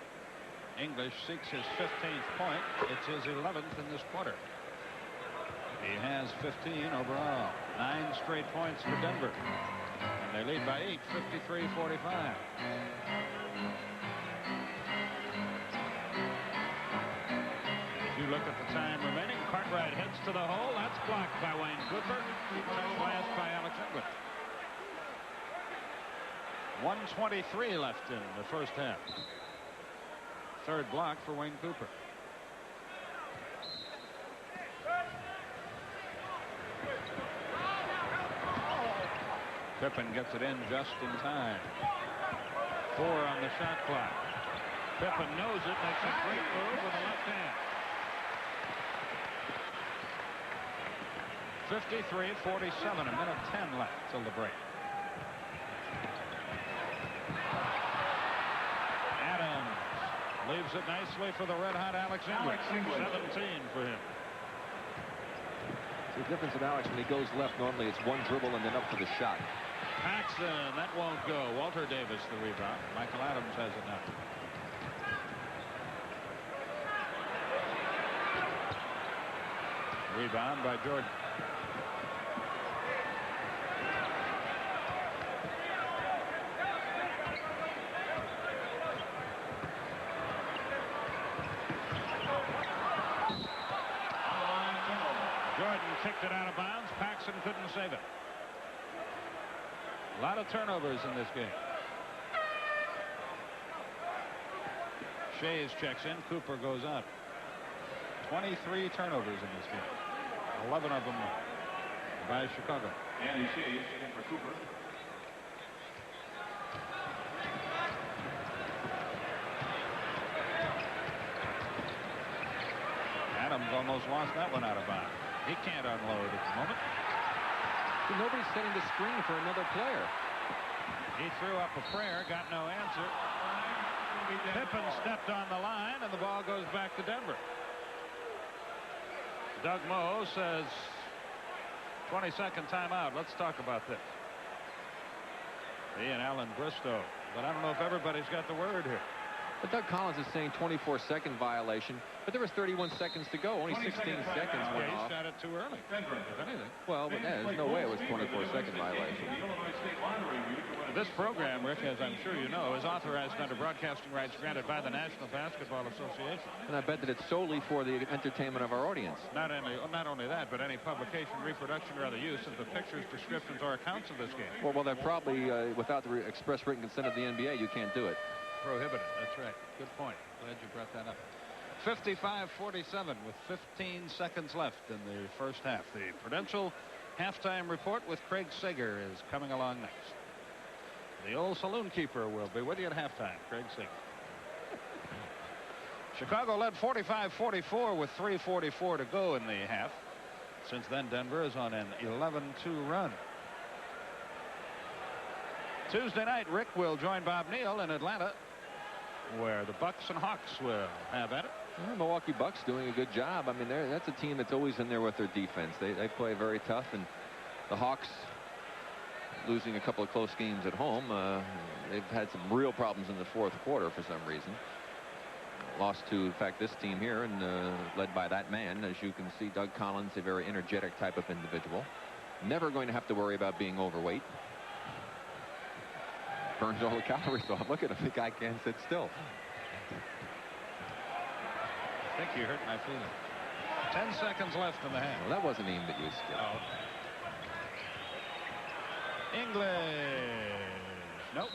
English seeks his 15th point. It's his 11th in this quarter. He has 15 overall. 9 straight points for Denver. And they lead by 8, 53-45. As you look at the time remaining, Cartwright heads to the hole. That's blocked by Wayne Cooper. Touched last by Alex English. 1:23 left in the first half. Third block for Wayne Cooper. Pippen gets it in just in time. 4 on the shot clock. Pippen knows it, makes a great move with the left hand. 53-47, a minute 10 left till the break. Adams leaves Moves it nicely for the red-hot Alex English. 17 for him.
The difference with Alex, when he goes left, normally it's one dribble and then up for the shot.
Paxson, that won't go. Walter Davis the rebound. Michael Adams has it now. Rebound by Jordan. Jordan kicked it out of bounds. Paxson couldn't save it. A lot of turnovers in this game. Shays checks in. Cooper goes out. 23 turnovers in this game. 11 of them by Chicago.
Andy Shays in for Cooper.
Adams almost lost that one out of bounds. He can't unload at the moment.
Nobody's setting the screen for another player.
He threw up a prayer, got no answer. Pippen stepped on the line, and the ball goes back to Denver. Doug Moe says 22nd timeout. Let's talk about this. He and Alan Bristow. But I don't know if everybody's got the word here.
But Doug Collins is saying 24-second violation, but there was 31 seconds to go. Only 16 seconds went
He
off.
shot it too early, if anything.
Well, but there's no way it was 24-second violation.
This program, Rick, as I'm sure you know, is authorized under broadcasting rights granted by the National Basketball Association.
And I bet that it's solely for the entertainment of our audience.
Not only that, but any publication, reproduction, or other use of the pictures, descriptions, or accounts of this game.
Well, they're probably, without the express written consent of the NBA, you can't do it.
Prohibited. That's right. Good point. Glad you brought that up. 55-47 with 15 seconds left in the first half. The Prudential halftime report with Craig Sager is coming along next. The old saloon keeper will be with you at halftime. Craig Sager. Chicago led 45-44 with 3:44 to go in the half. Since then, Denver is on an 11-2 run. Tuesday night, Rick will join Bob Neal in Atlanta, where the Bucks and Hawks will have at it.
Well, Milwaukee Bucks doing a good job. I mean, that's a team that's always in there with their defense. They play very tough, and the Hawks, losing a couple of close games at home, they've had some real problems in the fourth quarter for some reason. Lost to, in fact, this team here, and led by that man. As you can see, Doug Collins, a very energetic type of individual. Never going to have to worry about being overweight. Burns all the calories off. Look at him. The guy can't sit still.
I think you hurt my feeling. 10 seconds left in the half.
Well, that wasn't aimed at you, Skip.
Oh. English. Nope.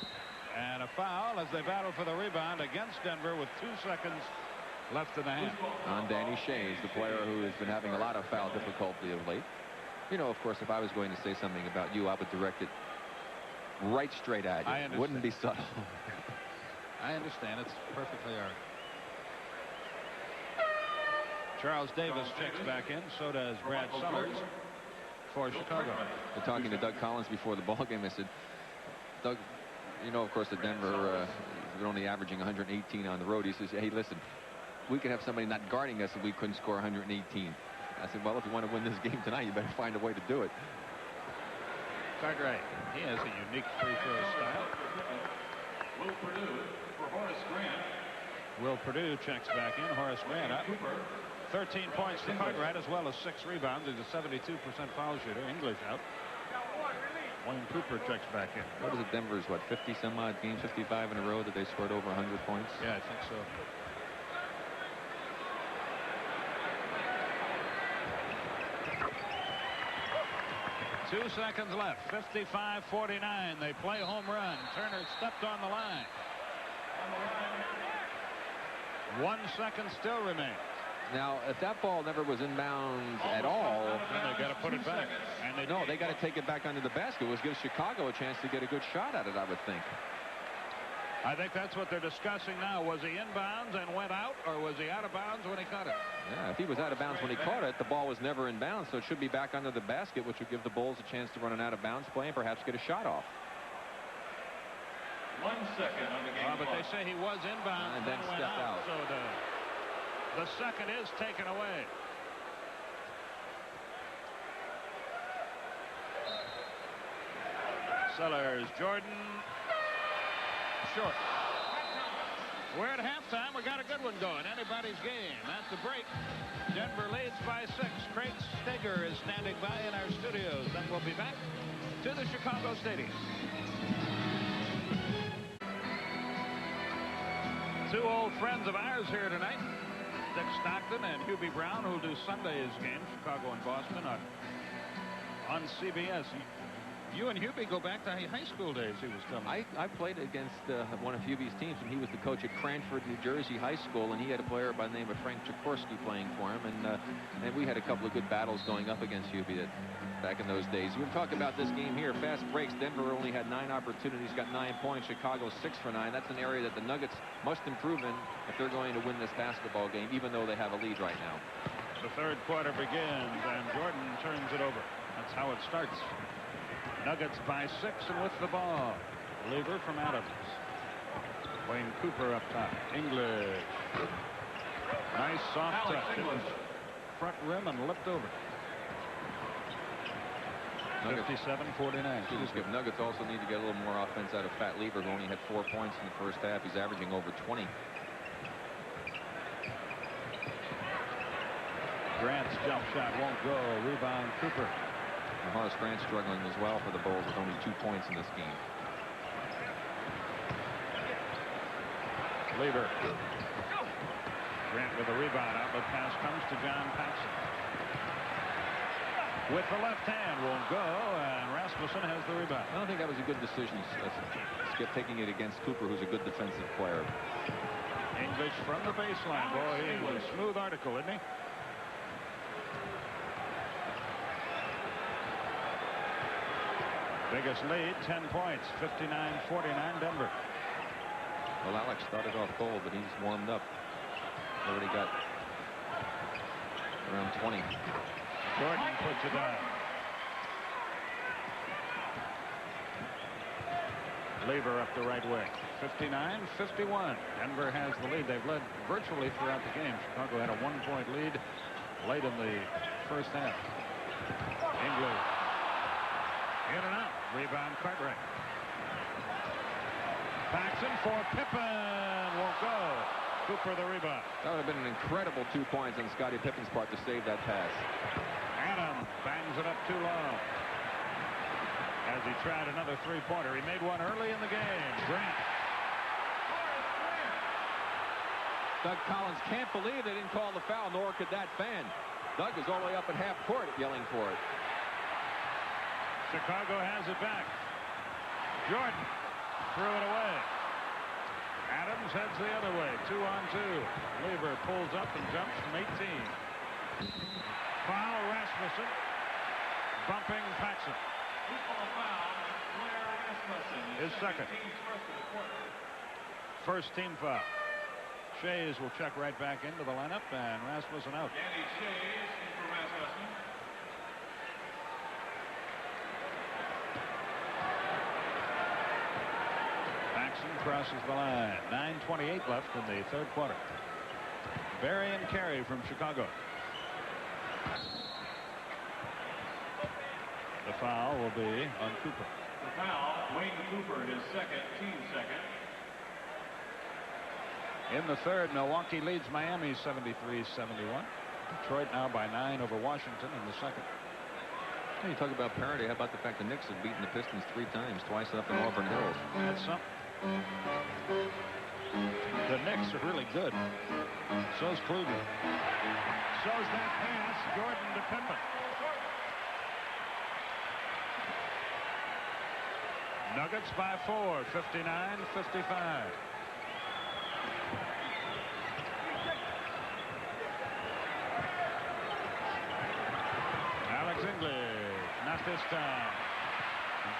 And a foul as they battle for the rebound against Denver with 2 seconds left in the half.
On Danny Shays, the player who has been having a lot of foul difficulty of late. You know, of course, if I was going to say something about you, I would direct it right straight at you. It wouldn't be subtle.
I understand. It's perfectly all right. Charles Davis checks back in. So does Brad Summers for Chicago.
We're talking to Doug Collins before the ball game. I said, Doug, you know, of course, that Denver is only averaging 118 on the road. He says, hey, listen, we could have somebody not guarding us and we couldn't score 118. I said, well, if you want to win this game tonight, you better find a way to do it.
Cartwright. He has a unique free throw style.
Will Purdue for Horace Grant.
Will Purdue checks back in. Horace Grant up. 13 points to Cartwright as well as 6 rebounds. He's a 72% foul shooter. English out. Wayne Cooper checks back in.
What is it? Denver's, what, 50 some odd games, 55 in a row that they scored over 100 points?
Yeah, I think so. Two seconds left. 55-49. They play home run. Turner stepped on the line. 1 second still remains.
Now, if that ball never was inbounds at all,
then they got to put it back. And
they got to take it back under the basket, which gives Chicago a chance to get a good shot at it, I would think.
I think that's what they're discussing now. Was he inbounds and went out, or was he out of bounds when he caught it?
Yeah, if he was out of bounds when he caught it, the ball was never in bounds, so it should be back under the basket, which would give the Bulls a chance to run an out of bounds play and perhaps get a shot off.
1 second on the game
But
clock.
they say he was inbound
And then
went
stepped out.
So the second is taken away. Sellers, Jordan, short. We're at halftime. We got a good one going. Anybody's game. At the break, Denver leads by 6. Craig Steger is standing by in our studios. Then we'll be back to the Chicago Stadium. Two old friends of ours here tonight, Dick Stockton and Hubie Brown, who'll do Sunday's game, Chicago and Boston, on CBS. You and Hubie go back to high school days, he was telling me.
I played against one of Hubie's teams, and he was the coach at Cranford, New Jersey High School, and he had a player by the name of Frank Chikorsky playing for him, and we had a couple of good battles going up against Hubie back in those days. We're talking about this game here. Fast breaks. Denver only had 9 opportunities, got 9 points. Chicago 6 for 9. That's an area that the Nuggets must improve in if they're going to win this basketball game, even though they have a lead right now.
The third quarter begins, and Jordan turns it over. That's how it starts. Nuggets by 6 and with the ball. Lever from Adams. Wayne Cooper up top. English. Nice soft touch. Front rim and lipped over. 57-49.
Nuggets also need to get a little more offense out of Fat Lever, who only had 4 points in the first half. He's averaging over 20.
Grant's jump shot won't go. Rebound Cooper.
Horace Grant struggling as well for the Bulls with only 2 points in this game.
Lever. Grant with a rebound. Outlet pass comes to John Paxson. With the left hand, won't go, and Rasmussen has the rebound.
I don't think that was a good decision, Skip, taking it against Cooper, who's a good defensive player.
English from the baseline. Boy, he was a smooth article, isn't he? Biggest lead, 10 points, 59-49 Denver.
Well, Alex started off cold, but he's warmed up. Already got around 20.
Jordan puts it down. Lever up the right way. 59-51. Denver has the lead. They've led virtually throughout the game. Chicago had a 1-point lead late in the first half. English. In and out. Rebound Cartwright. Paxson for Pippen. Won't go. Cooper the rebound.
That would have been an incredible 2 points on Scottie Pippen's part to save that pass.
Adams bangs it up too long. As he tried another three-pointer. He made one early in the game. Grant.
Doug Collins can't believe they didn't call the foul, nor could that fan. Doug is all the way up at half court yelling for it.
Chicago has it back. Jordan threw it away. Adams heads the other way. 2-on-2. Lever pulls up and jumps from 18. Foul Rasmussen. Bumping Paxson. His second. First team foul. Shays will check right back into the lineup, and Rasmussen out.
Danny Shays for Rasmussen.
Paxson crosses the line. 9:28 left in the third quarter. Barry and Carey from Chicago. The foul will be on Cooper.
The foul, Wayne Cooper, his second, team second.
In the third, Milwaukee leads Miami 73-71. Detroit now by 9 over Washington in the second.
Hey, you talk about parity. How about the fact the Knicks have beaten the Pistons 3 times, twice up in Auburn Hills?
That's something. The Knicks are really good. So's Cleveland. So's that pass. Jordan to Pippen. Nuggets by 4, 59-55. Alex English, not this time.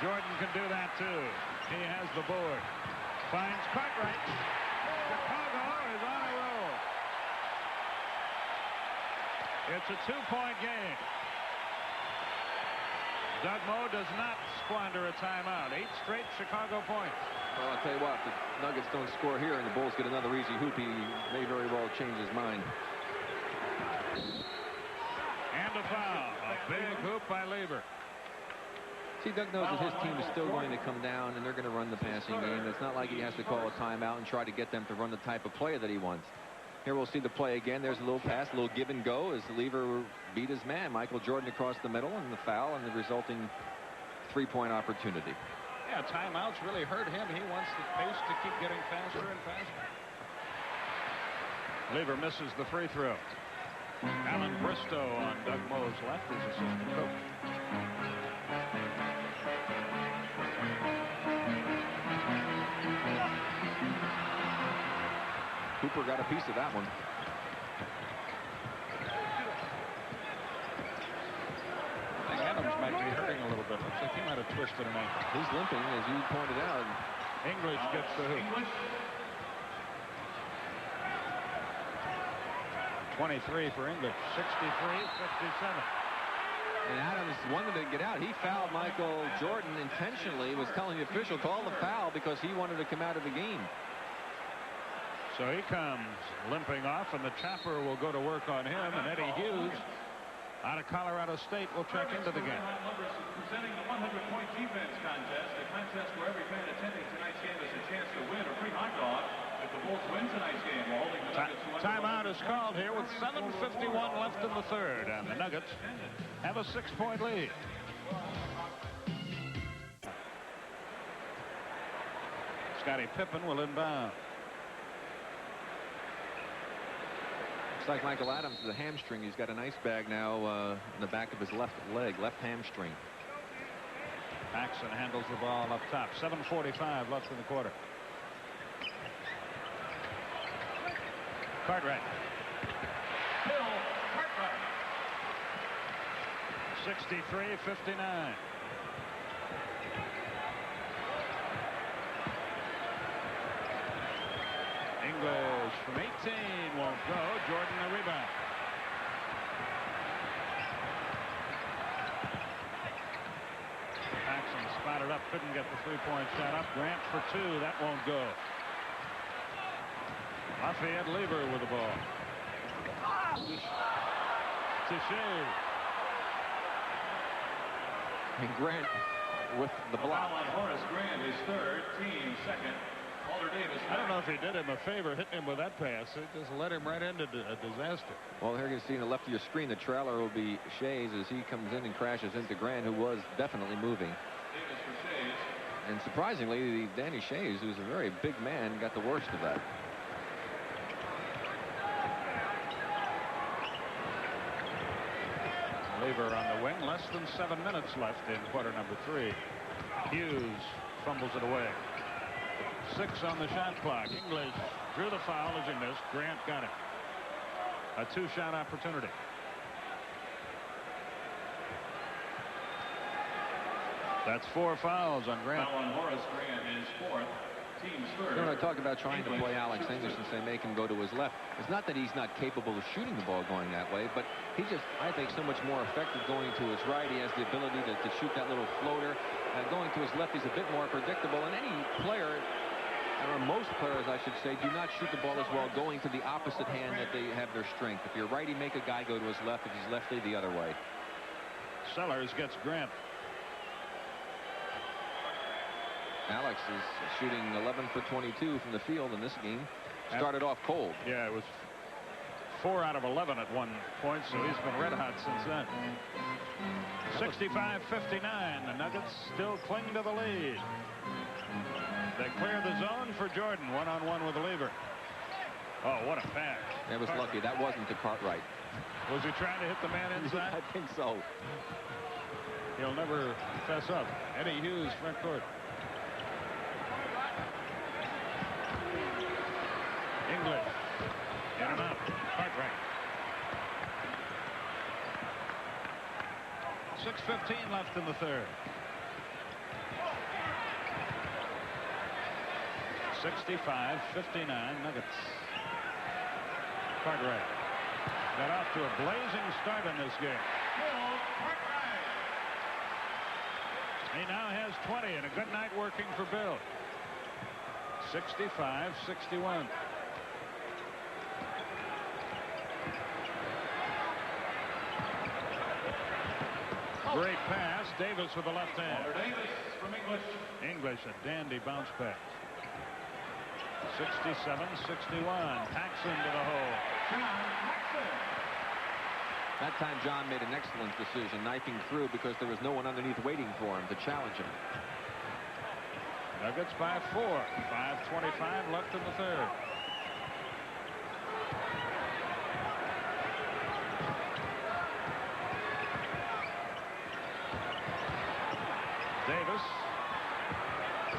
Jordan can do that too. He has the board. Finds Cartwright. Chicago is on a roll. It's a 2-point game. Doug Moe does not squander a timeout. 8 straight Chicago points.
Well, I'll tell you what, if the Nuggets don't score here and the Bulls get another easy hoop, he may very well change his mind.
And a foul. A big hoop by Lever.
See, Doug knows that his team is still going to come down and they're going to run the passing game. It's not like he has to call a timeout and try to get them to run the type of play that he wants. Here we'll see the play again. There's a little pass, a little give and go as Lever beat his man, Michael Jordan, across the middle, and the foul and the resulting three-point opportunity.
Yeah, timeouts really hurt him. He wants the pace to keep getting faster and faster. Lever misses the free throw. Alan Bristow on Doug Moe's left as assistant coach.
Cooper got a piece of that one.
I think Adams might be hurting a little bit. Looks like he might have twisted an ankle.
He's limping, as you pointed out.
English gets the hoop. 23 for English. 63-57.
And Adams wanted to get out. He fouled Michael Jordan intentionally. Was telling the official, call the foul, because he wanted to come out of the game.
So he comes limping off, and the chopper will go to work on him. And Eddie Hughes, out of Colorado State, will check into the game.
Presenting the 100-point defense contest, a contest where every fan attending tonight's game has a chance to win a free hot dog. If the Bulls win tonight's game, we're holding the Nuggets to
Timeout is called here with 7:51 left in the third, and the Nuggets have a 6-point lead. Scottie Pippen will inbound.
Looks like Michael Adams is a hamstring. He's got an ice bag now in the back of his left leg, left hamstring.
Paxson handles the ball up top. 7:45 left in the quarter. Cartwright.
Bill Cartwright.
63-59. English from 18 won't go. Jordan the rebound. Paxson spotted up, couldn't get the three-point shot up. Grant for two, that won't go. Lafayette Lever with the ball. To Shea.
And Grant with the block.
Foul on Horace Grant, his third, team second. Walter Davis.
I don't know if he did him a favor hitting him with that pass. It just led him right into a disaster.
Well, here you see on the left of your screen, the trailer will be Shays as he comes in and crashes into Grant, who was definitely moving.
Davis for Shays.
And surprisingly, Danny Shays, who's a very big man, got the worst of that.
Lever on the wing. Less than 7 minutes left in quarter number 3. Hughes fumbles it away. 6 on the shot clock. English drew the foul as he missed. Grant got it. A 2-shot opportunity. That's 4 fouls on Grant.
Foul on Horace Grant, his fourth. Team's third.
When I talk about trying to play Alex English and say make him go to his left, it's not that he's not capable of shooting the ball going that way, but he's just, I think, so much more effective going to his right. He has the ability to shoot that little floater. Going to his left, he's a bit more predictable. And any player, or most players, I should say, do not shoot the ball as well going to the opposite hand that they have their strength. If you're righty, make a guy go to his left. If he's lefty, the other way.
Sellers gets Grant.
Alex is shooting 11 for 22 from the field in this game. Started off cold.
Yeah, it was 4 out of 11 at one point, so he's been red hot since then. 65-59. The Nuggets still cling to the lead. They clear the zone for Jordan. One-on-one with the Lever. Oh, what a pass.
That was lucky. That wasn't to Cartwright.
Was he trying to hit the man inside?
I think so.
He'll never fess up. Eddie Hughes, front court. English. In and out. Cartwright. 6:15 left in the third. 65-59 Nuggets. Cartwright got off to a blazing start in this game. He now has 20 and a good night working for Bill. 65-61. Great pass. Davis with the left hand.
Davis from English.
English, a dandy bounce pass. 67-61. Paxson to the hole.
John Paxson.
That time John made an excellent decision, knifing through because there was no one underneath waiting for him to challenge him.
Nuggets by 4. 5:25 left in the third. Davis.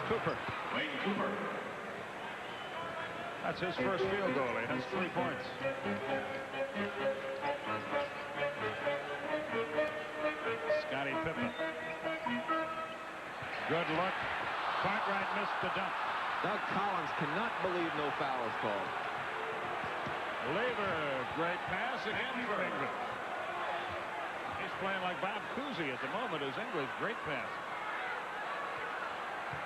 Cooper.
Wayne Cooper.
That's his first field goal. He has 3 points. Scottie Pippen. Good look. Cartwright missed the dunk.
Doug Collins cannot believe no foul is called.
Lever, great pass again for English. He's playing like Bob Cousy at the moment as English. Great pass.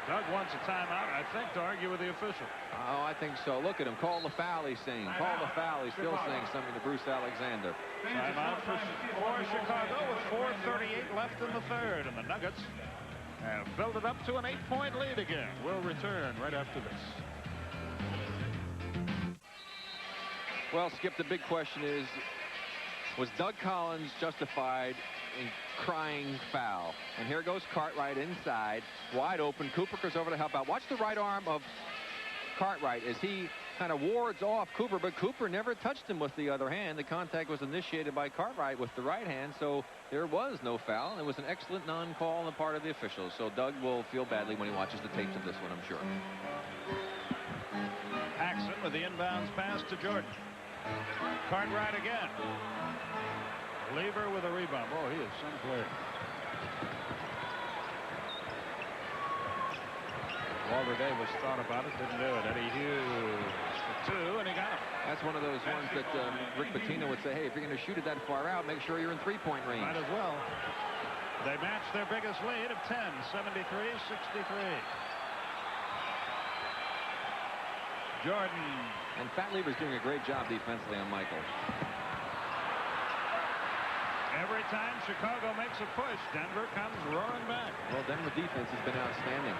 Doug wants a timeout, I think, to argue with the official.
Oh, I think so. Look at him. Call the foul, he's saying. Call the foul. He's still saying something to Bruce Alexander.
Timeout for Chicago with 4:38 left in the third. And the Nuggets have built it up to an 8-point lead again. We'll return right after this.
Well, Skip, the big question is, was Doug Collins justified in crying foul? And here goes Cartwright inside, wide open. Cooper goes over to help out. Watch the right arm of Cartwright as he kind of wards off Cooper, but Cooper never touched him with the other hand. The contact was initiated by Cartwright with the right hand, so there was no foul. It was an excellent non-call on the part of the officials. So Doug will feel badly when he watches the tapes of this one, I'm sure.
Paxson with the inbounds pass to Jordan. Cartwright again. Lever with a rebound. Oh, he is some player. Walter Davis thought about it, didn't do it. Eddie Hughes for 2, and he got him.
That's one of those ones that Rick Pitino would say, hey, if you're going to shoot it that far out, make sure you're in three-point range.
Might as well. They matched their biggest lead of 10, 73-63. Jordan.
And Fat Lever's doing a great job defensively on Michael.
Every time Chicago makes a push, Denver comes roaring back.
Well, Denver defense has been outstanding.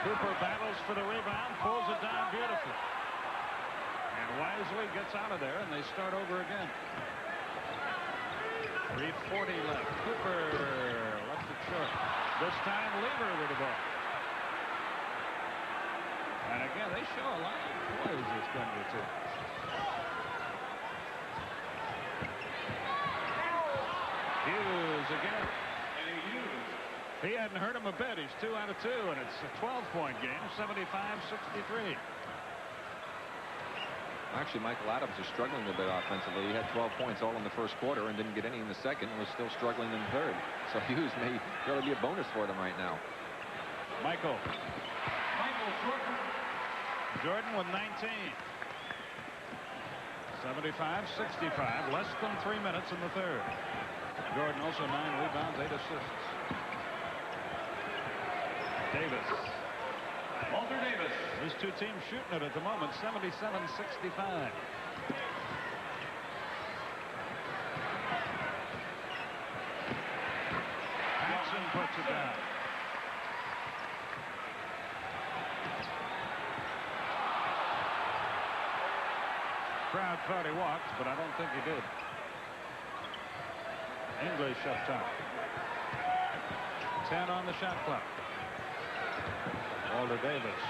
Cooper battles for the rebound, pulls it down beautifully. And wisely gets out of there, and they start over again. 3:40 left. Cooper left it short. This time Lever with the ball. And again, they show a lot of poise, this Denver team. Hughes again. He hadn't hurt him a bit. He's 2 out of 2, and it's a 12-point game, 75-63.
Actually, Michael Adams is struggling a bit offensively. He had 12 points all in the first quarter and didn't get any in the second and was still struggling in the third. So Hughes may really be a bonus for them right now.
Michael Jordan with 19. 75-65, less than 3 minutes in the third. Jordan also 9 rebounds, 8 assists. Davis.
Walter Davis.
These two teams shooting it at the moment, 77-65. Paxson puts it down. Crowd thought he walked, but I don't think he did. English up top. 10 on the shot clock. Walter Davis.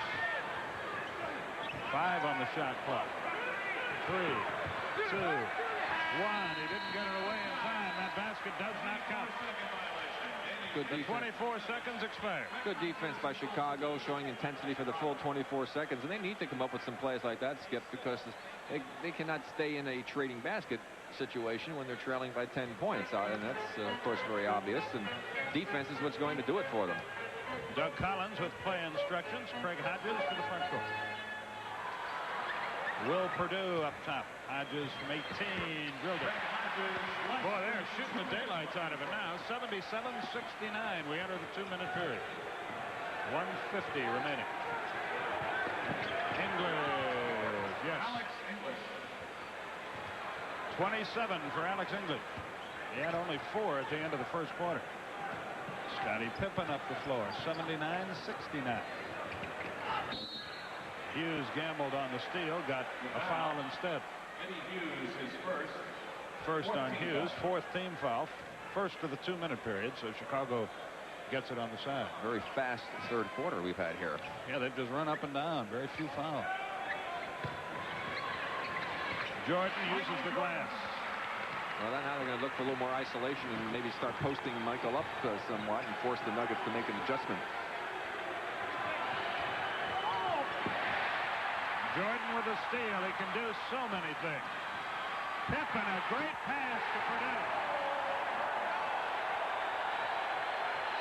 5 on the shot clock. 3, 2, 1. He didn't get it away in time. That basket does not count.
Good
The
defense.
24 seconds expired.
Good defense by Chicago, showing intensity for the full 24 seconds. And they need to come up with some plays like that, Skip, because they cannot stay in a trading basket situation when they're trailing by 10 points. And that's, of course, very obvious. And defense is what's going to do it for them.
Doug Collins with play instructions. Craig Hodges to the front court. Will Perdue up top. Hodges from 18. Drilled it. Boy, they're shooting the daylights out of it now. 77-69. We enter the 2-minute period. 1:50 remaining. English, yes.
Alex English.
27 for Alex English. He had only 4 at the end of the first quarter. Scottie Pippen up the floor, 79-69. Hughes gambled on the steal, got a foul instead.
Eddie Hughes is first.
First on Hughes, 4th team foul, first of the 2-minute period, so Chicago gets it on the side.
Very fast third quarter we've had here.
Yeah, they've just run up and down, very few fouls. Jordan uses the glass.
Well, now they're going to look for a little more isolation and maybe start posting Michael up somewhat and force the Nuggets to make an adjustment.
Jordan with a steal. He can do so many things. Pippen, a great pass to Purdue.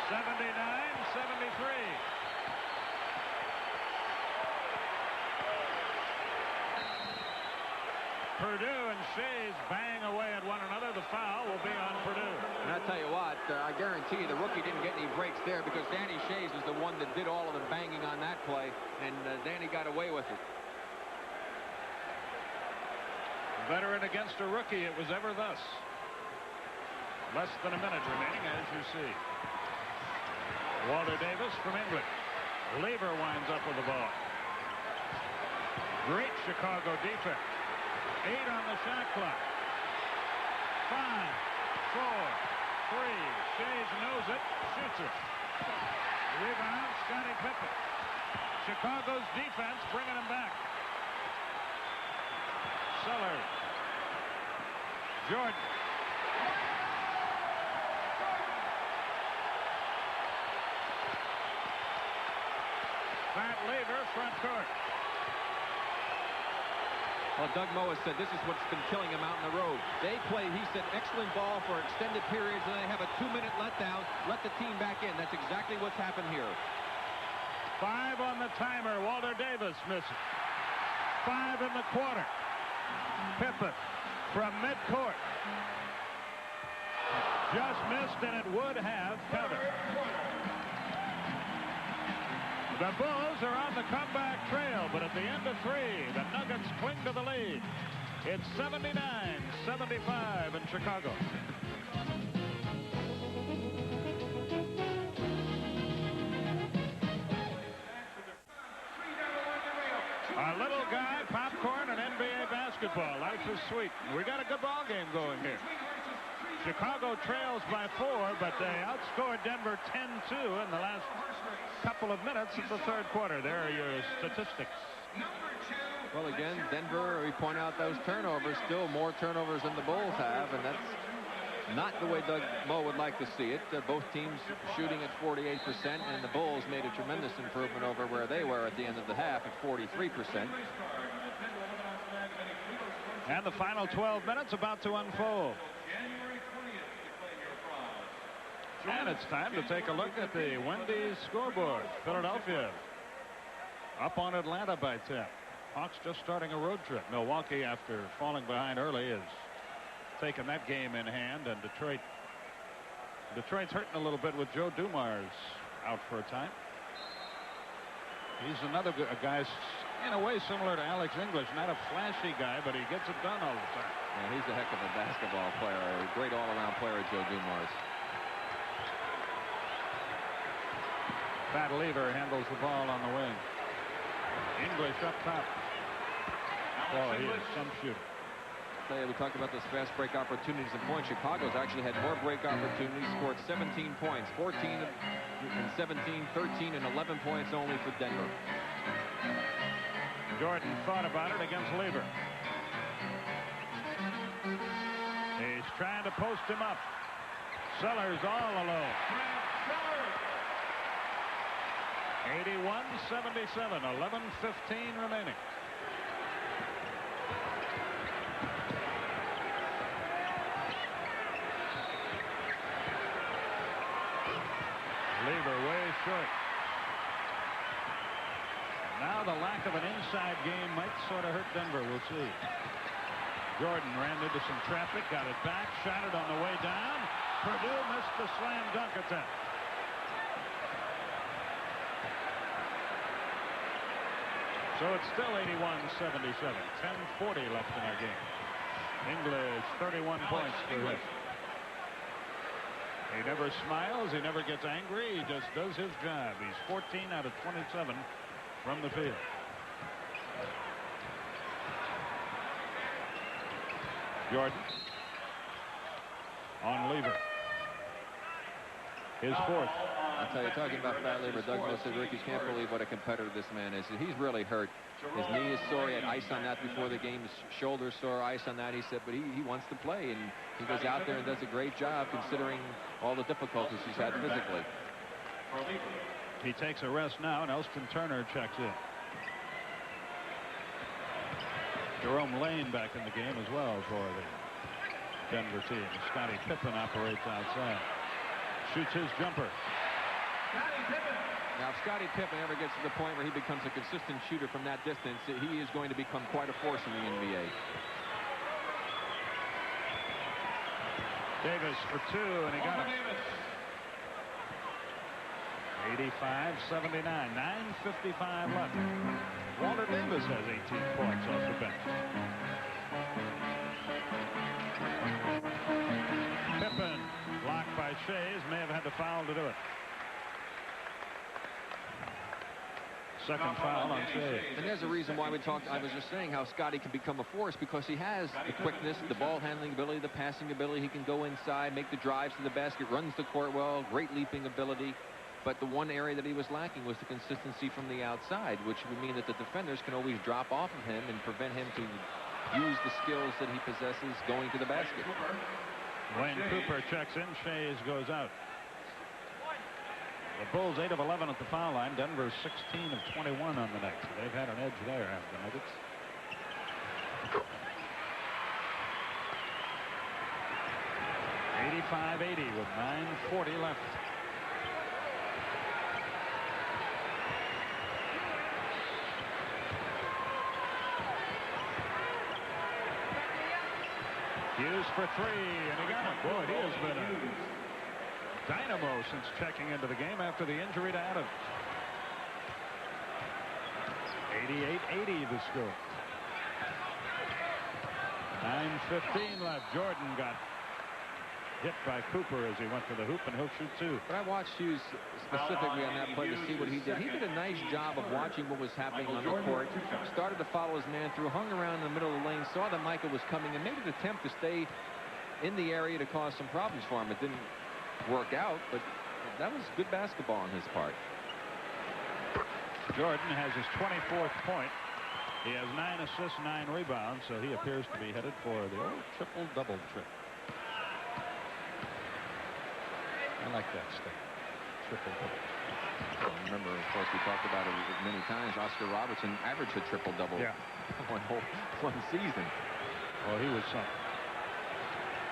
79-73. Purdue and Shays bang away at one another. The foul will be on Purdue.
And I tell you what, I guarantee you the rookie didn't get any breaks there because Danny Shays was the one that did all of the banging on that play, and Danny got away with it.
Veteran against a rookie, it was ever thus. Less than a minute remaining, as you see. Walter Davis from England. Lever winds up with the ball. Great Chicago defense. 8 on the shot clock. 5, 4, 3. Shays knows it, shoots it. Rebound, Scottie Pippen. Chicago's defense bringing him back. Sellers. Jordan. Pat Lever, front court.
Well, Doug Moe has said this is what's been killing him out on the road. They play, he said, excellent ball for extended periods, and they have a 2-minute letdown, let the team back in. That's exactly what's happened here.
5 on the timer. Walter Davis misses. 5 in the quarter. Pippen from midcourt. Just missed, and it would have counted. The Bulls are on the comeback trail, but at the end of 3, the Nuggets cling to the lead. It's 79-75 in Chicago. A little guy, popcorn, and NBA basketball. Life is sweet. We got a good ball game going here. Chicago trails by 4, but they outscored Denver 10-2 in the last couple of minutes of the third quarter. There are your statistics.
Well, again, Denver, we point out those turnovers, still more turnovers than the Bulls have, and that's not the way Doug Moe would like to see it. Both teams shooting at 48%, and the Bulls made a tremendous improvement over where they were at the end of the half at 43%.
And the final 12 minutes about to unfold. And it's time to take a look at the Wendy's scoreboard. Philadelphia up on Atlanta by 10. Hawks just starting a road trip. Milwaukee, after falling behind early, has taken that game in hand, and Detroit's hurting a little bit with Joe Dumars out for a time. He's another guy in a way similar to Alex English, not a flashy guy, but he gets it done all the time.
Yeah, he's a heck of a basketball player, a great all-around player, Joe Dumars.
Pat Lever handles the ball on the wing. English up top. Oh, he is some shooter.
We talked about those fast break opportunities and points. Chicago's actually had more break opportunities, scored 17 points, 14 and 17, 13 and 11 points only for Denver.
Jordan thought about it against Lever. He's trying to post him up. Sellers all alone. 81-77, 11:15 remaining. Lever way short. Now the lack of an inside game might sort of hurt Denver. We'll see. Jordan ran into some traffic, got it back, shot it on the way down. Purdue missed the slam dunk attempt. So it's still 81-77. 10:40 left in our game. English 31 points for him. He never smiles. He never gets angry. He just does his job. He's 14 out of 27 from the field. Jordan on Lever. His fourth.
I'll tell you, talking about fat Lever, Doug Moe said, Rick, you can't believe what a competitor this man is. He's really hurt. His knee is sore. He had ice on that before the game. His shoulder sore, ice on that. He said, but he wants to play, and he goes out there and does a great job considering all the difficulties he's had physically.
He takes a rest now, and Elston Turner checks in. Jerome Lane back in the game as well for the Denver team. Scottie Pippen operates outside. Shoots his jumper.
Now, if Scottie Pippen ever gets to the point where he becomes a consistent shooter from that distance, he is going to become quite a force in the NBA.
Davis for two, and he got it. 85-79. 9:55 left. Walter Davis has 18 points off the bench. Pippen blocked by Shays. May have had the foul to do it. Second foul on Shays.
And there's a reason why I was just saying how Scottie can become a force, because he has the quickness, the ball handling ability, the passing ability. He can go inside, make the drives to the basket, runs the court well, great leaping ability. But the one area that he was lacking was the consistency from the outside, which would mean that the defenders can always drop off of him and prevent him to use the skills that he possesses going to the basket.
Wayne Cooper checks in. Shays goes out. The Bulls 8 of 11 at the foul line. Denver 16 of 21 on the night. So they've had an edge there, have the Nuggets. .85-80 with 9:40 left. Hughes for three, and he got it. Boy, he has been a dynamo since checking into the game after the injury to Adams. 88-80 the score. 9:15 left. Jordan got hit by Cooper as he went to the hoop, and he'll shoot two.
But I watched Hughes specifically on that play to see what he did. He did a nice job of watching what was happening on the court. Started to follow his man through, hung around in the middle of the lane, saw that Michael was coming, and made an attempt to stay in the area to cause some problems for him. It didn't work out, but that was good basketball on his part.
Jordan has his 24th point. He has 9 assists, 9 rebounds, so he appears to be headed for the old triple-double trick. I like that stuff. Triple-double.
Well, remember, of course, we talked about it many times. Oscar Robertson averaged a triple-double one season.
Well, he was something.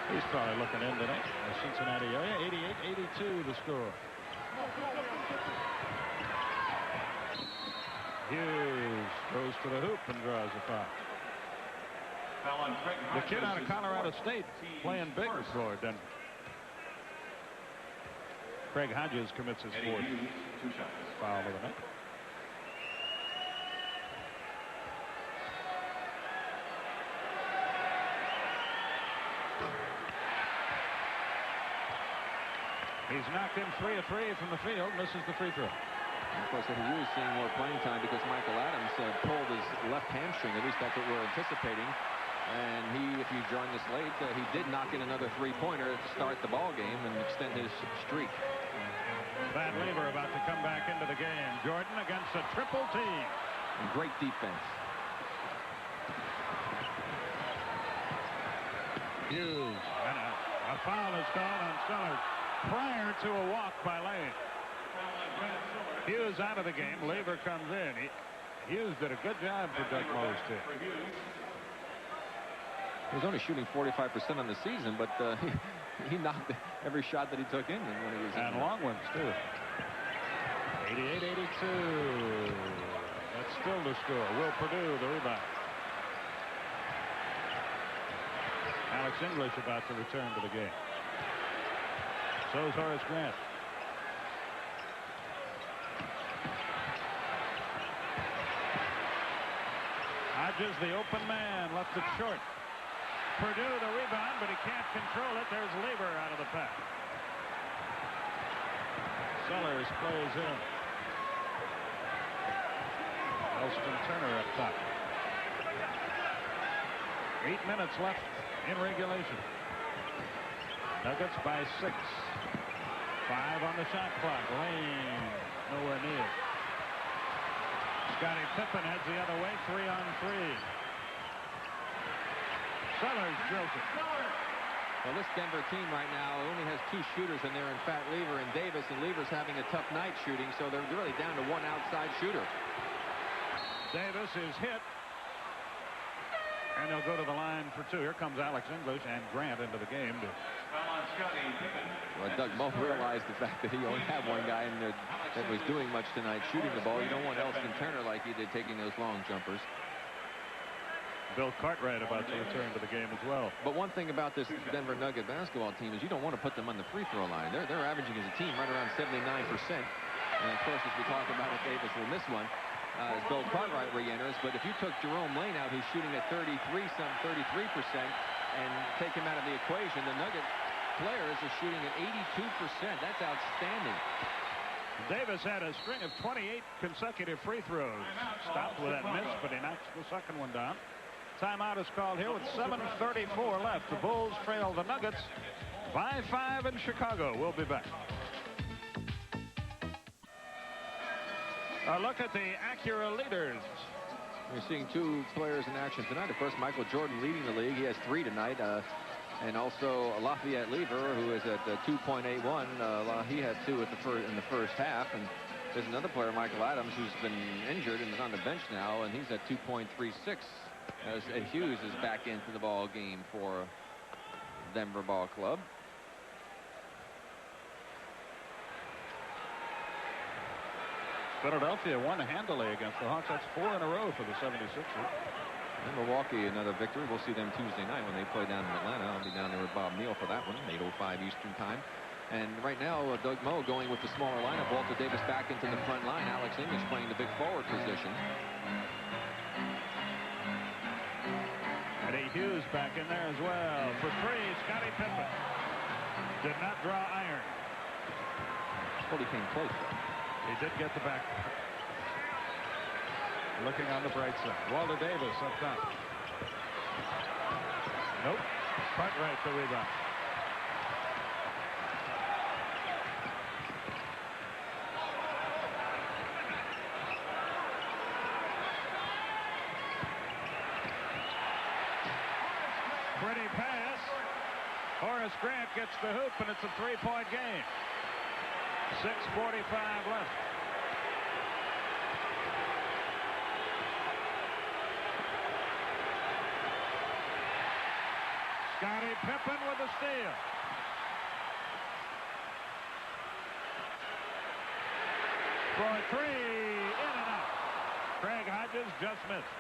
He's probably looking in tonight in the Cincinnati area. 88-82 the score. Hughes goes to the hoop and draws a foul. The kid out of Colorado State playing big for Denver. Craig Hodges commits his fourth foul of the night. He's knocked in 3 of 3 from the field, misses the free throw.
And of course, he was seeing more playing time because Michael Adams pulled his left hamstring. At least that's what we're anticipating. And he, if you joined us late, he did knock in another three-pointer to start the ball game and extend his streak.
Thad Lever about to come back into the game. Jordan against a triple team.
And great defense.
Hughes, and a foul is called on Sellers prior to a walk by Lane. Hughes out of the game. Lever comes in. Hughes did a good job for Doug Moe's team.
He was only shooting 45% on the season, but he knocked every shot that he took in when he was in.
And long ones, too. 88-82. That's still the score. Will Perdue, the rebound. Alex English about to return to the game. So is Horace Grant. Hodges, the open man, left it short. Purdue the rebound, but he can't control it. There's Lever out of the pack. Sellers plays in. Elston Turner up top. 8 minutes left in regulation. Nuggets by 6. 5 on the shot clock. Lane nowhere near. Scottie Pippen heads the other way. 3 on 3. Sellers drills it.
Well, this Denver team right now only has 2 shooters in there in Fat Lever and Davis, and Lever's having a tough night shooting, so they're really down to 1 outside shooter.
Davis is hit. And they'll go to the line for 2. Here comes Alex English and Grant into the game.
Well, Doug Moe realized the fact that he only had 1 guy in there that was doing much tonight shooting the ball. You don't want Elston Turner like he did taking those long jumpers.
Bill Cartwright about to return to the game as well.
But one thing about this Denver Nugget basketball team is you don't want to put them on the free throw line. They're averaging as a team right around 79%. And of course, as we talk about it, Davis will miss one as Bill Cartwright re-enters. But if you took Jerome Lane out, who's shooting at 33%, and take him out of the equation, the Nugget players are shooting at 82%. That's outstanding.
Davis had a string of 28 consecutive free throws. Stopped with that miss, but he knocks the second one down. Timeout is called here with 7:34 left. The Bulls trail the Nuggets by 5 in Chicago. We'll be back. A look at the Acura leaders.
We're seeing 2 players in action tonight. Of course, Michael Jordan leading the league. He has 3 tonight. And also Lafayette Lever, who is at 2.81. He had 2 in the first half. And there's another player, Michael Adams, who's been injured and is on the bench now, and he's at 2.36. As Ed Hughes is back into the ball game for Denver Ball Club.
Philadelphia won handily against the Hawks. That's 4 in a row for the 76ers.
And Milwaukee, another victory. We'll see them Tuesday night when they play down in Atlanta. I'll be down there with Bob Neal for that one, 8:05 Eastern time. And right now, Doug Moe going with the smaller lineup. Walter Davis back into the front line. Alex English playing the big forward position.
Eddie Hughes back in there as well. For 3, Scottie Pippen. Did not draw iron.
Well, he came close, though.
He did get the back. Looking on the bright side. Walter Davis up top. Nope. Cartwright the rebound. Pretty pass. Horace Grant gets the hoop, and it's a 3-point game. 6:45 left. Scottie Pippen with a steal. For 3, in and out. Craig Hodges just missed.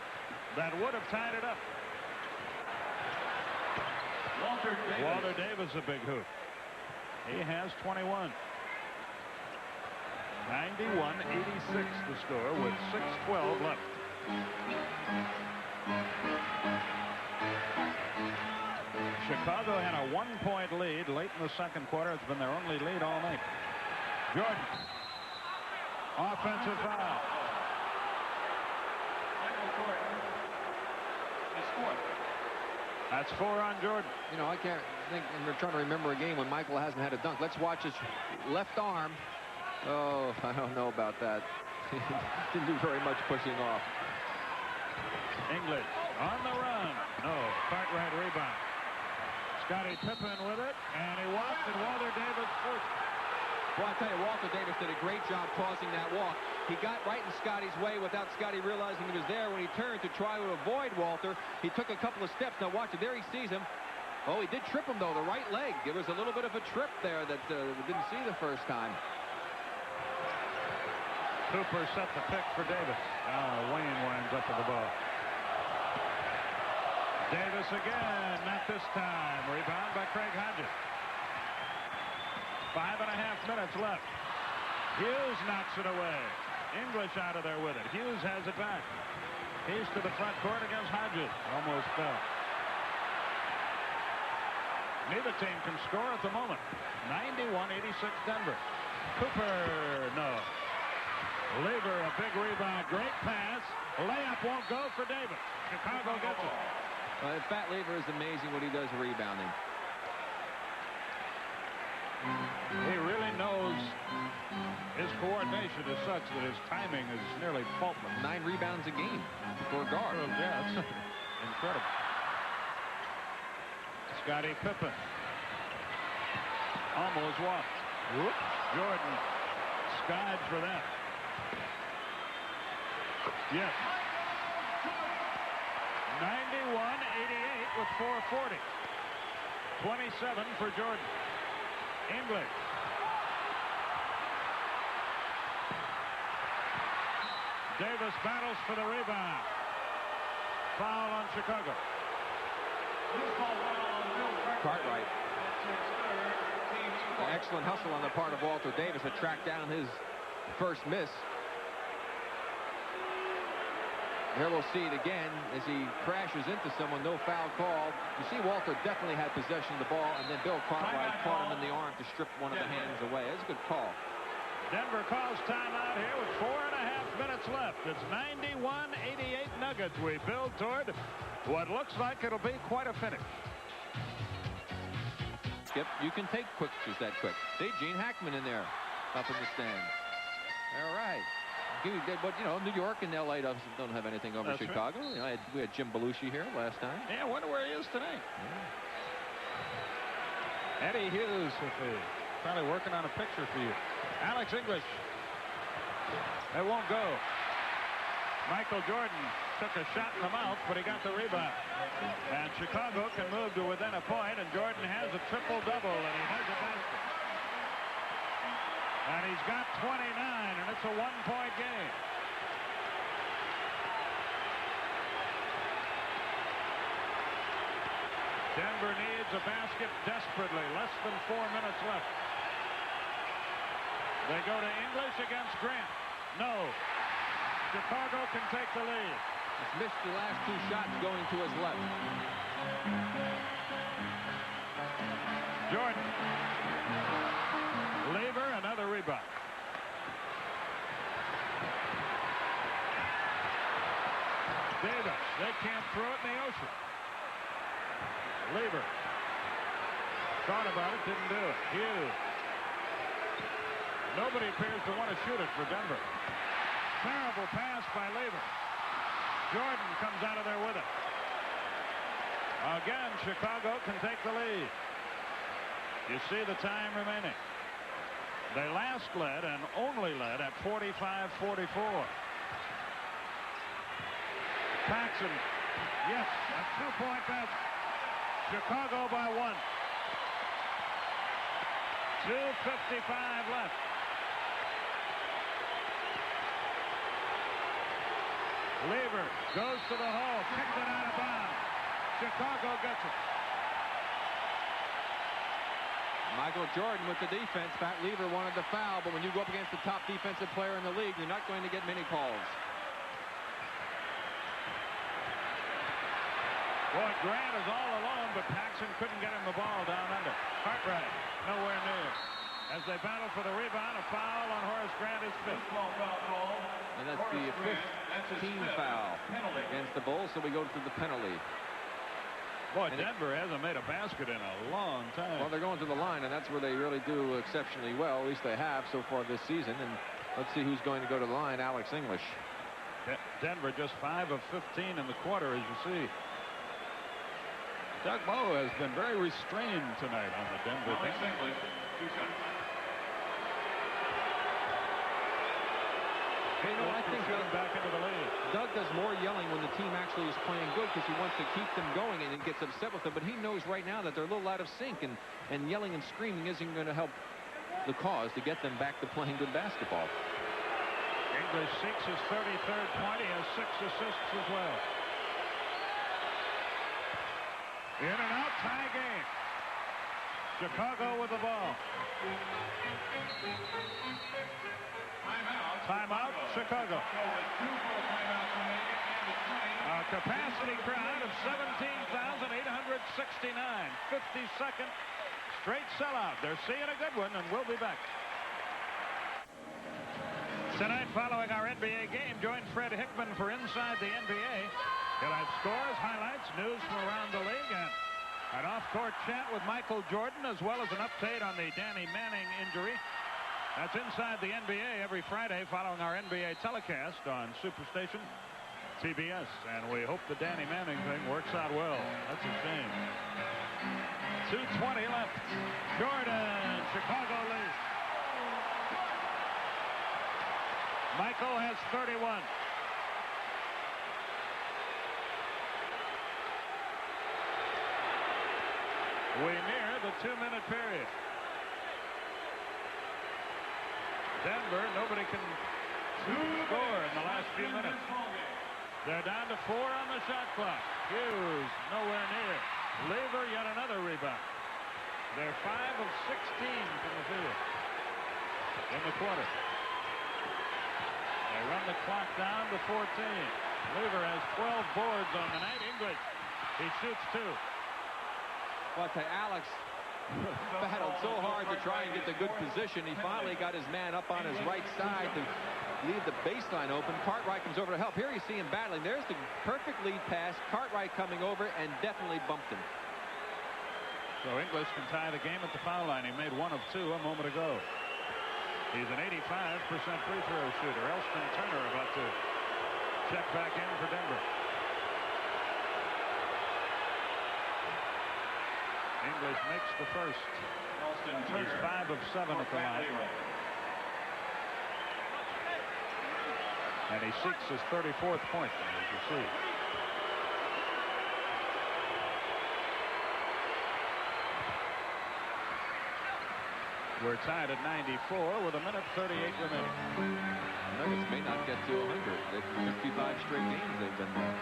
That would have tied it up. Walter Davis a big hoop. He has 21. 91-86 the score with 6:12 left. Chicago had a 1-point lead late in the second quarter. It's been their only lead all night. Jordan. Offensive foul. That's 4 on Jordan.
You know, I can't think, and we're trying to remember a game when Michael hasn't had a dunk. Let's watch his left arm. Oh, I don't know about that. Didn't do very much pushing off.
English on the run. No, Cartwright rebound. Scottie Pippen with it, and he walked, and Walter Davis first.
Well, I tell you, Walter Davis did a great job causing that walk. He got right in Scottie's way without Scottie realizing he was there. When he turned to try to avoid Walter, he took a couple of steps. Now watch it. There he sees him. Oh, he did trip him, though, the right leg. There was a little bit of a trip there that we didn't see the first time.
Cooper set the pick for Davis. Wayne winds up with the ball. Davis again, not this time. Rebound by Craig Hodges. 5.5 minutes left. Hughes knocks it away. English out of there with it. Hughes has it back. He's to the front court against Hodges. Almost fell. Neither team can score at the moment. 91-86 Denver. Cooper, no. Lever, a big rebound. Great pass. Layup won't go for Davis. Chicago gets it.
Pat Lever is amazing what he does rebounding.
He really knows his coordination is such that his timing is nearly faultless.
9 rebounds a game for a guard.
Oh, yeah, it's incredible. Scottie Pippen. Almost walked. Whoop. Jordan skied for that. Yes. 91-88 with 4:40. 27 for Jordan. English. Davis battles for the rebound. Foul on Chicago.
Cartwright. An excellent hustle on the part of Walter Davis to track down his first miss. Here we'll see it again as he crashes into someone. No foul called. You see Walter definitely had possession of the ball, and then Bill Cartwright caught him in the arm to strip one of the hands away. That's a good call.
Denver calls timeout here with 4.5 minutes left. It's 91-88 Nuggets. We build toward what looks like it'll be quite a finish.
Skip, you can take pictures that quick. See Gene Hackman in there up in the stands. All right. But, you know, New York and L.A. don't have anything over
That's
Chicago.
Right.
You know, we had Jim Belushi here last time.
Yeah, I wonder where he is tonight. Yeah. Eddie Hughes, probably working on a picture for you. Alex English. It won't go. Michael Jordan took a shot in the mouth, but he got the rebound. And Chicago can move to within a point, and Jordan has a triple-double, and he has a basket. And he's got 29, and it's a one-point game. Denver needs a basket desperately. Less than 4 minutes left. They go to English against Grant. No. Chicago can take the lead.
He's missed the last 2 shots going to his left.
Jordan. Lever, another rebound. Davis, they can't throw it in the ocean. Lever. Thought about it, didn't do it. Hughes. Nobody appears to want to shoot it for Denver. Terrible pass by Lever. Jordan comes out of there with it. Again, Chicago can take the lead. You see the time remaining. They last led and only led at 45-44. Paxson. Yes, a 2-point basket. Chicago by 1. 2:55 left. Lever goes to the hole, kicked it out of bounds. Chicago gets it.
Michael Jordan with the defense. Pat Lever wanted the foul, but when you go up against the top defensive player in the league, you're not going to get many calls.
Boy, Grant is all alone, but Paxson couldn't get him the ball down under. Cartwright nowhere near. As they battle for the rebound, a foul on Horace Grant is 5th.
And that's the 5th team foul against the Bulls, so we go to the penalty.
Boy, Denver hasn't made a basket in a long time.
Well, they're going to the line, and that's where they really do exceptionally well. At least they have so far this season. And let's see who's going to go to the line. Alex English.
Denver just 5 of 15 in the quarter, as you see. Doug Moe has been very restrained tonight on the Denver bench.
English, 2 shots.
You know, I think
back into the lead.
Doug does more yelling when the team actually is playing good because he wants to keep them going and gets upset with them. But he knows right now that they're a little out of sync, and yelling and screaming isn't going to help the cause to get them back to playing good basketball.
English seeks his 33rd point. He has 6 assists as well. In and out, tie game. Chicago with the ball. Timeout, Chicago.
So with 2 full timeouts remaining and the 28
A capacity crowd of 17,869. 52nd straight sellout. They're seeing a good one, and we'll be back. Tonight, following our NBA game, join Fred Hickman for Inside the NBA. He'll have scores, highlights, news from around the league, and an off-court chat with Michael Jordan, as well as an update on the Danny Manning injury. That's Inside the NBA every Friday following our NBA telecast on Superstation TBS. And we hope the Danny Manning thing works out well. That's a shame. 2:20 left. Jordan, Chicago leads. Michael has 31. We near the 2-minute period. Denver, nobody can score in the last few minutes. They're down to 4 on the shot clock. Hughes nowhere near. Lever yet another rebound. They're 5 of 16 from the field in the quarter. They run the clock down to 14. Lever has 12 boards on the night. English, he shoots 2.
But Alex battled so hard to try and get the good position. He finally got his man up on his right side to leave the baseline open. Cartwright comes over to help. Here you see him battling. There's the perfect lead pass. Cartwright coming over and definitely bumped him.
So English can tie the game at the foul line. He made 1 of 2 a moment ago. He's an 85% free throw shooter. Elston Turner about to check back in for Denver. English makes the first. He's 5 of 7 at the line. And he seeks his 34th point, as you see. We're tied at 94 with 1:38 remaining.
Nuggets may not get to 100. They've 55 straight games they've been there.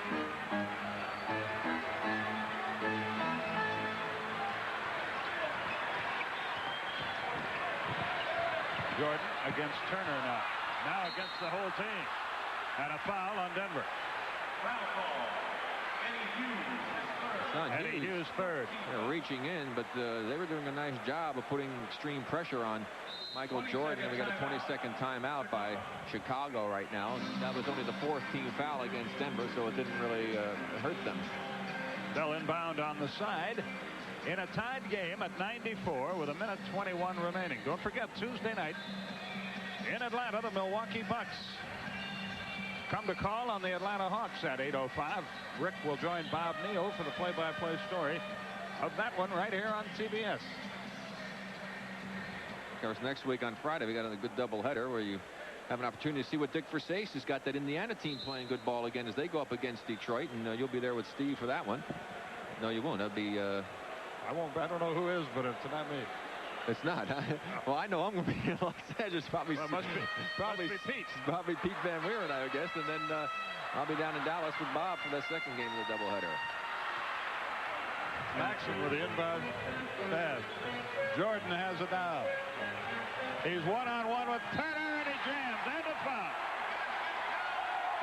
Jordan against Turner now. Now against the whole team. And a foul on Denver.
Foul call.
Eddie Hughes third.
They're reaching in, but they were doing a nice job of putting extreme pressure on Michael Jordan. And we got a 20-second timeout by Chicago right now. That was only the 4th team foul against Denver, so it didn't really hurt them.
They'll inbound on the side in a tied game at 94 with 1:21 remaining. Don't forget, Tuesday night in Atlanta, the Milwaukee Bucks come to call on the Atlanta Hawks at 8:05. Rick will join Bob Neal for the play-by-play story of that one right here on TBS.
Of course, next week on Friday, we got a good doubleheader where you have an opportunity to see what Dick Versace has got that Indiana team playing good ball again as they go up against Detroit, and you'll be there with Steve for that one. No, you won't. That'll be.
I won't. I don't know who is, but it's not me.
It's not. Well, I know I'm going to be in Los Angeles. Probably
must be Pete.
Probably Pete Van Wieren, I guess. And then I'll be down in Dallas with Bob for the second game of the doubleheader.
Maxson with the inbound pass. Jordan has it now. He's one-on-one with Turner, and he jams. And a foul.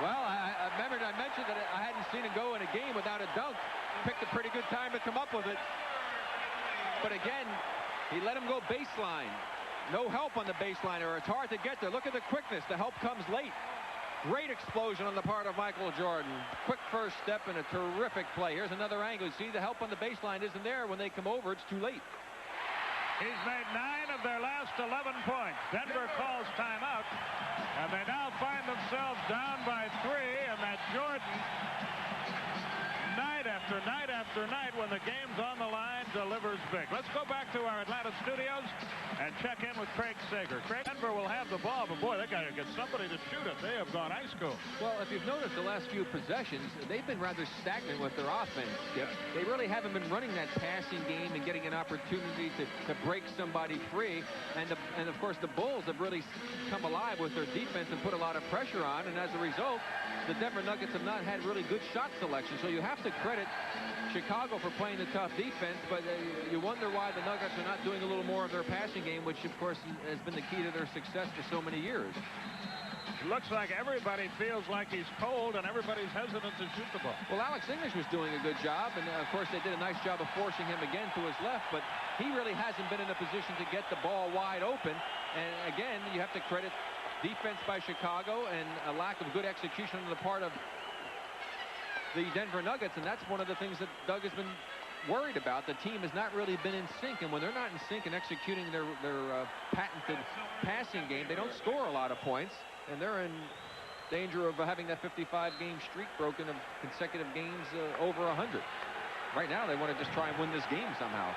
Well, I remembered I mentioned that I hadn't seen him go in a game without a dunk. Picked a pretty good time to come up with it. But again, he let him go baseline. No help on the baseline, or it's hard to get there. Look at the quickness. The help comes late. Great explosion on the part of Michael Jordan. Quick first step and a terrific play. Here's another angle. You see the help on the baseline isn't there. When they come over, it's too late.
He's made 9 of their last 11 points. Denver calls timeout, and they now find themselves down by 3, and that Jordan, night after night after night, when the game's on the line, delivers big. Let's go back to our Atlanta studios and check in with Craig Sager. Craig, Denver will have the ball, but boy, they got to get somebody to shoot it. They have gone ice cold.
Well, if you've noticed the last few possessions, they've been rather stagnant with their offense, Skip. They really haven't been running that passing game and getting an opportunity to break somebody free. And of course, the Bulls have really come alive with their defense and put a lot of pressure on. And as a result, the Denver Nuggets have not had really good shot selection. So you have to credit Chicago for playing the tough defense, but you wonder why the Nuggets are not doing a little more of their passing game, which of course has been the key to their success for so many years.
looks like everybody feels like he's cold and everybody's hesitant to shoot the ball.
Well, Alex English was doing a good job, and of course they did a nice job of forcing him again to his left, but he really hasn't been in a position to get the ball wide open. And again, you have to credit defense by Chicago and a lack of good execution on the part of the Denver Nuggets, and that's one of the things that Doug has been worried about. The team has not really been in sync, and when they're not in sync and executing their patented passing game, they don't score a lot of points, and they're in danger of having that 55-game streak broken of consecutive games over 100. Right now, they want to just try and win this game somehow.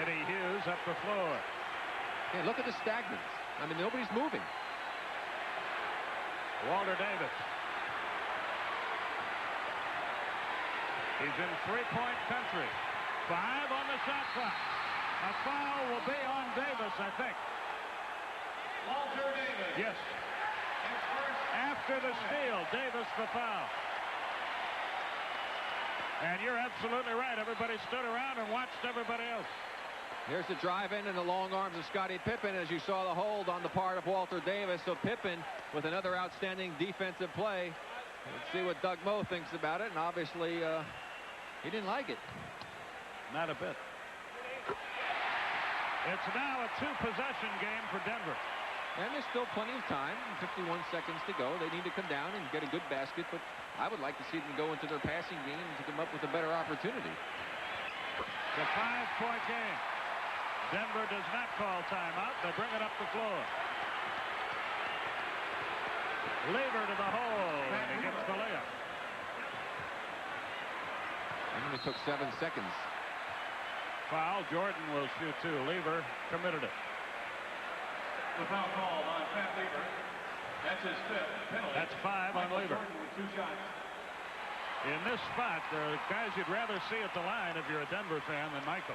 Eddie Hughes up the floor.
Yeah, look at the stagnance. I mean, nobody's moving.
Walter Davis. He's in three-point country. 5 on the shot clock. A foul will be on Davis, I think.
Walter Davis.
Yes. After the steal, Davis the foul. And you're absolutely right. Everybody stood around and watched everybody else.
Here's the drive in and the long arms of Scottie Pippen, as you saw the hold on the part of Walter Davis. So Pippen with another outstanding defensive play. Let's see what Doug Moe thinks about it, and obviously he didn't like it.
Not a bit. It's now a two-possession game for Denver.
And there's still plenty of time, 51 seconds to go. They need to come down and get a good basket, but I would like to see them go into their passing game and to come up with a better opportunity.
The 5-point game. Denver does not call timeout. They bring it up the floor. Lever to the hole, and he gets the layup.
And it took 7 seconds.
Foul. Jordan will shoot too. Lever committed it.
The foul call on Pat Lever. That's his 5th penalty.
That's 5 on Lever.
With 2 shots.
In this spot, there are guys you'd rather see at the line if you're a Denver fan than Michael.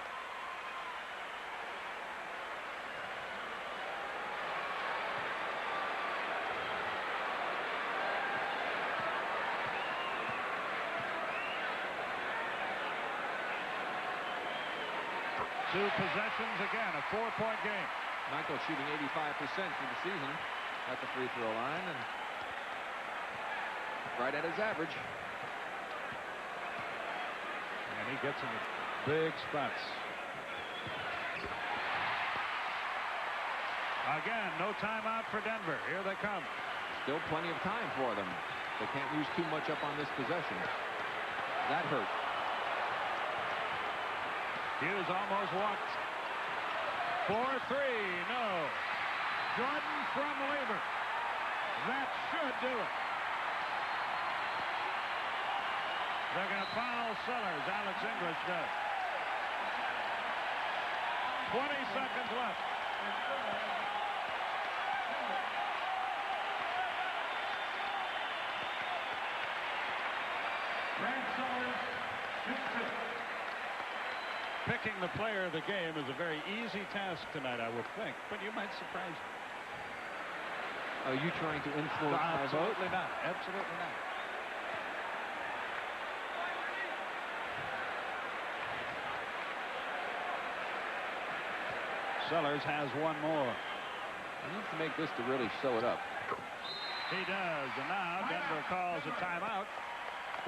Two possessions again, a 4-point game.
Michael shooting 85% for the season at the free throw line, and right at his average.
And he gets in the big spots. Again, no timeout for Denver. Here they come.
Still plenty of time for them. They can't use too much up on this possession. That hurt.
Hughes almost walked. 4-3, no. Jordan from Lever. That should do it. They're going to foul Sellers. Alex English does. 20 seconds left.
Grant Sellers shoots 2.
Picking the player of the game is a very easy task tonight, I would think, but you might surprise me.
Are you trying to influence my vote?
Absolutely not. Absolutely not. Sellers has one more.
He needs to make this to really show it up.
He does, and now Denver calls a timeout.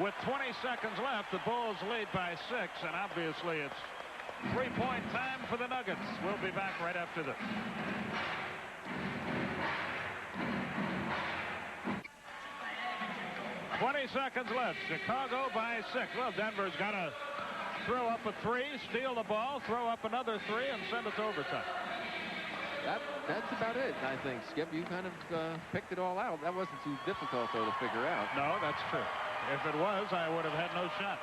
With 20 seconds left, the Bulls lead by 6, and obviously it's 3-point time for the Nuggets. We'll be back right after this. "20 seconds left. Chicago by 6. Well, Denver's got to throw up a 3, steal the ball, throw up another 3, and send it to overtime.
That's about it, I think, Skip. You kind of picked it all out. That wasn't too difficult, though, to figure out.
No, that's true. If it was, I would have had no shot.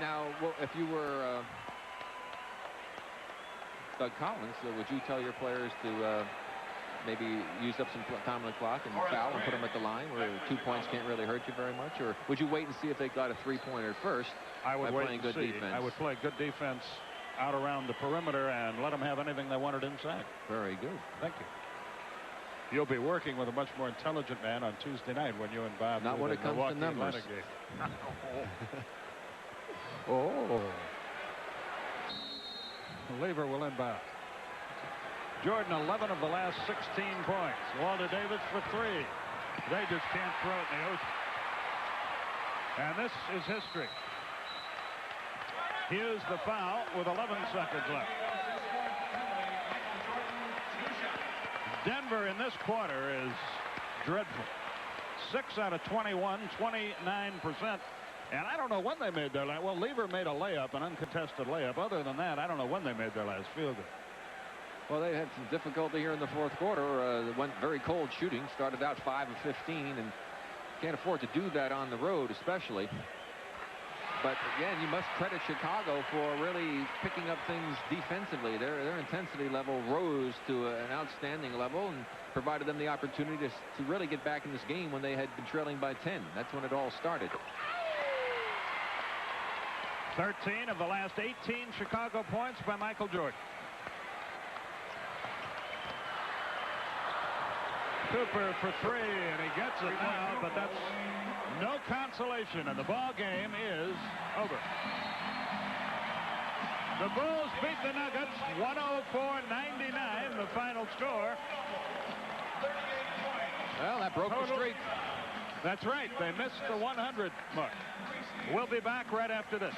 Now, well, if you were Doug Collins, would you tell your players to maybe use up some time on the clock and foul and put them at the line where 2 points can't really hurt you very much? Or would you wait and see if they got a three-pointer first?
I would
by
wait
playing
and
good
see.
defense?
I would play good defense out around the perimeter and let them have anything they wanted inside.
Very good.
Thank you. You'll be working with a much more intelligent man on Tuesday night when you and Bob
Not
do
when
the
it comes to
Milwaukee
numbers.
Atlanta game.
Oh.
Lever will inbound. Jordan 11 of the last 16 points. Walter Davis for 3. They just can't throw it in the ocean. And this is history. Here's the foul with 11 seconds left. Denver in this quarter is dreadful. 6 out of 21, 29%. And I don't know when they made their last. Well, Lever made a layup, an uncontested layup. Other than that, I don't know when they made their last field goal.
Well, they had some difficulty here in the fourth quarter. Went very cold shooting. Started out 5 of 15, and can't afford to do that on the road, especially. But again, you must credit Chicago for really picking up things defensively. Their intensity level rose to an outstanding level and provided them the opportunity to really get back in this game when they had been trailing by 10. That's when it all started.
13 of the last 18 Chicago points by Michael Jordan. Cooper for 3, and he gets it now, but that's no consolation, and the ball game is over. The Bulls beat the Nuggets 104-99, the final score.
Well, that broke the streak.
That's right. They missed the 100 mark. We'll be back right after this.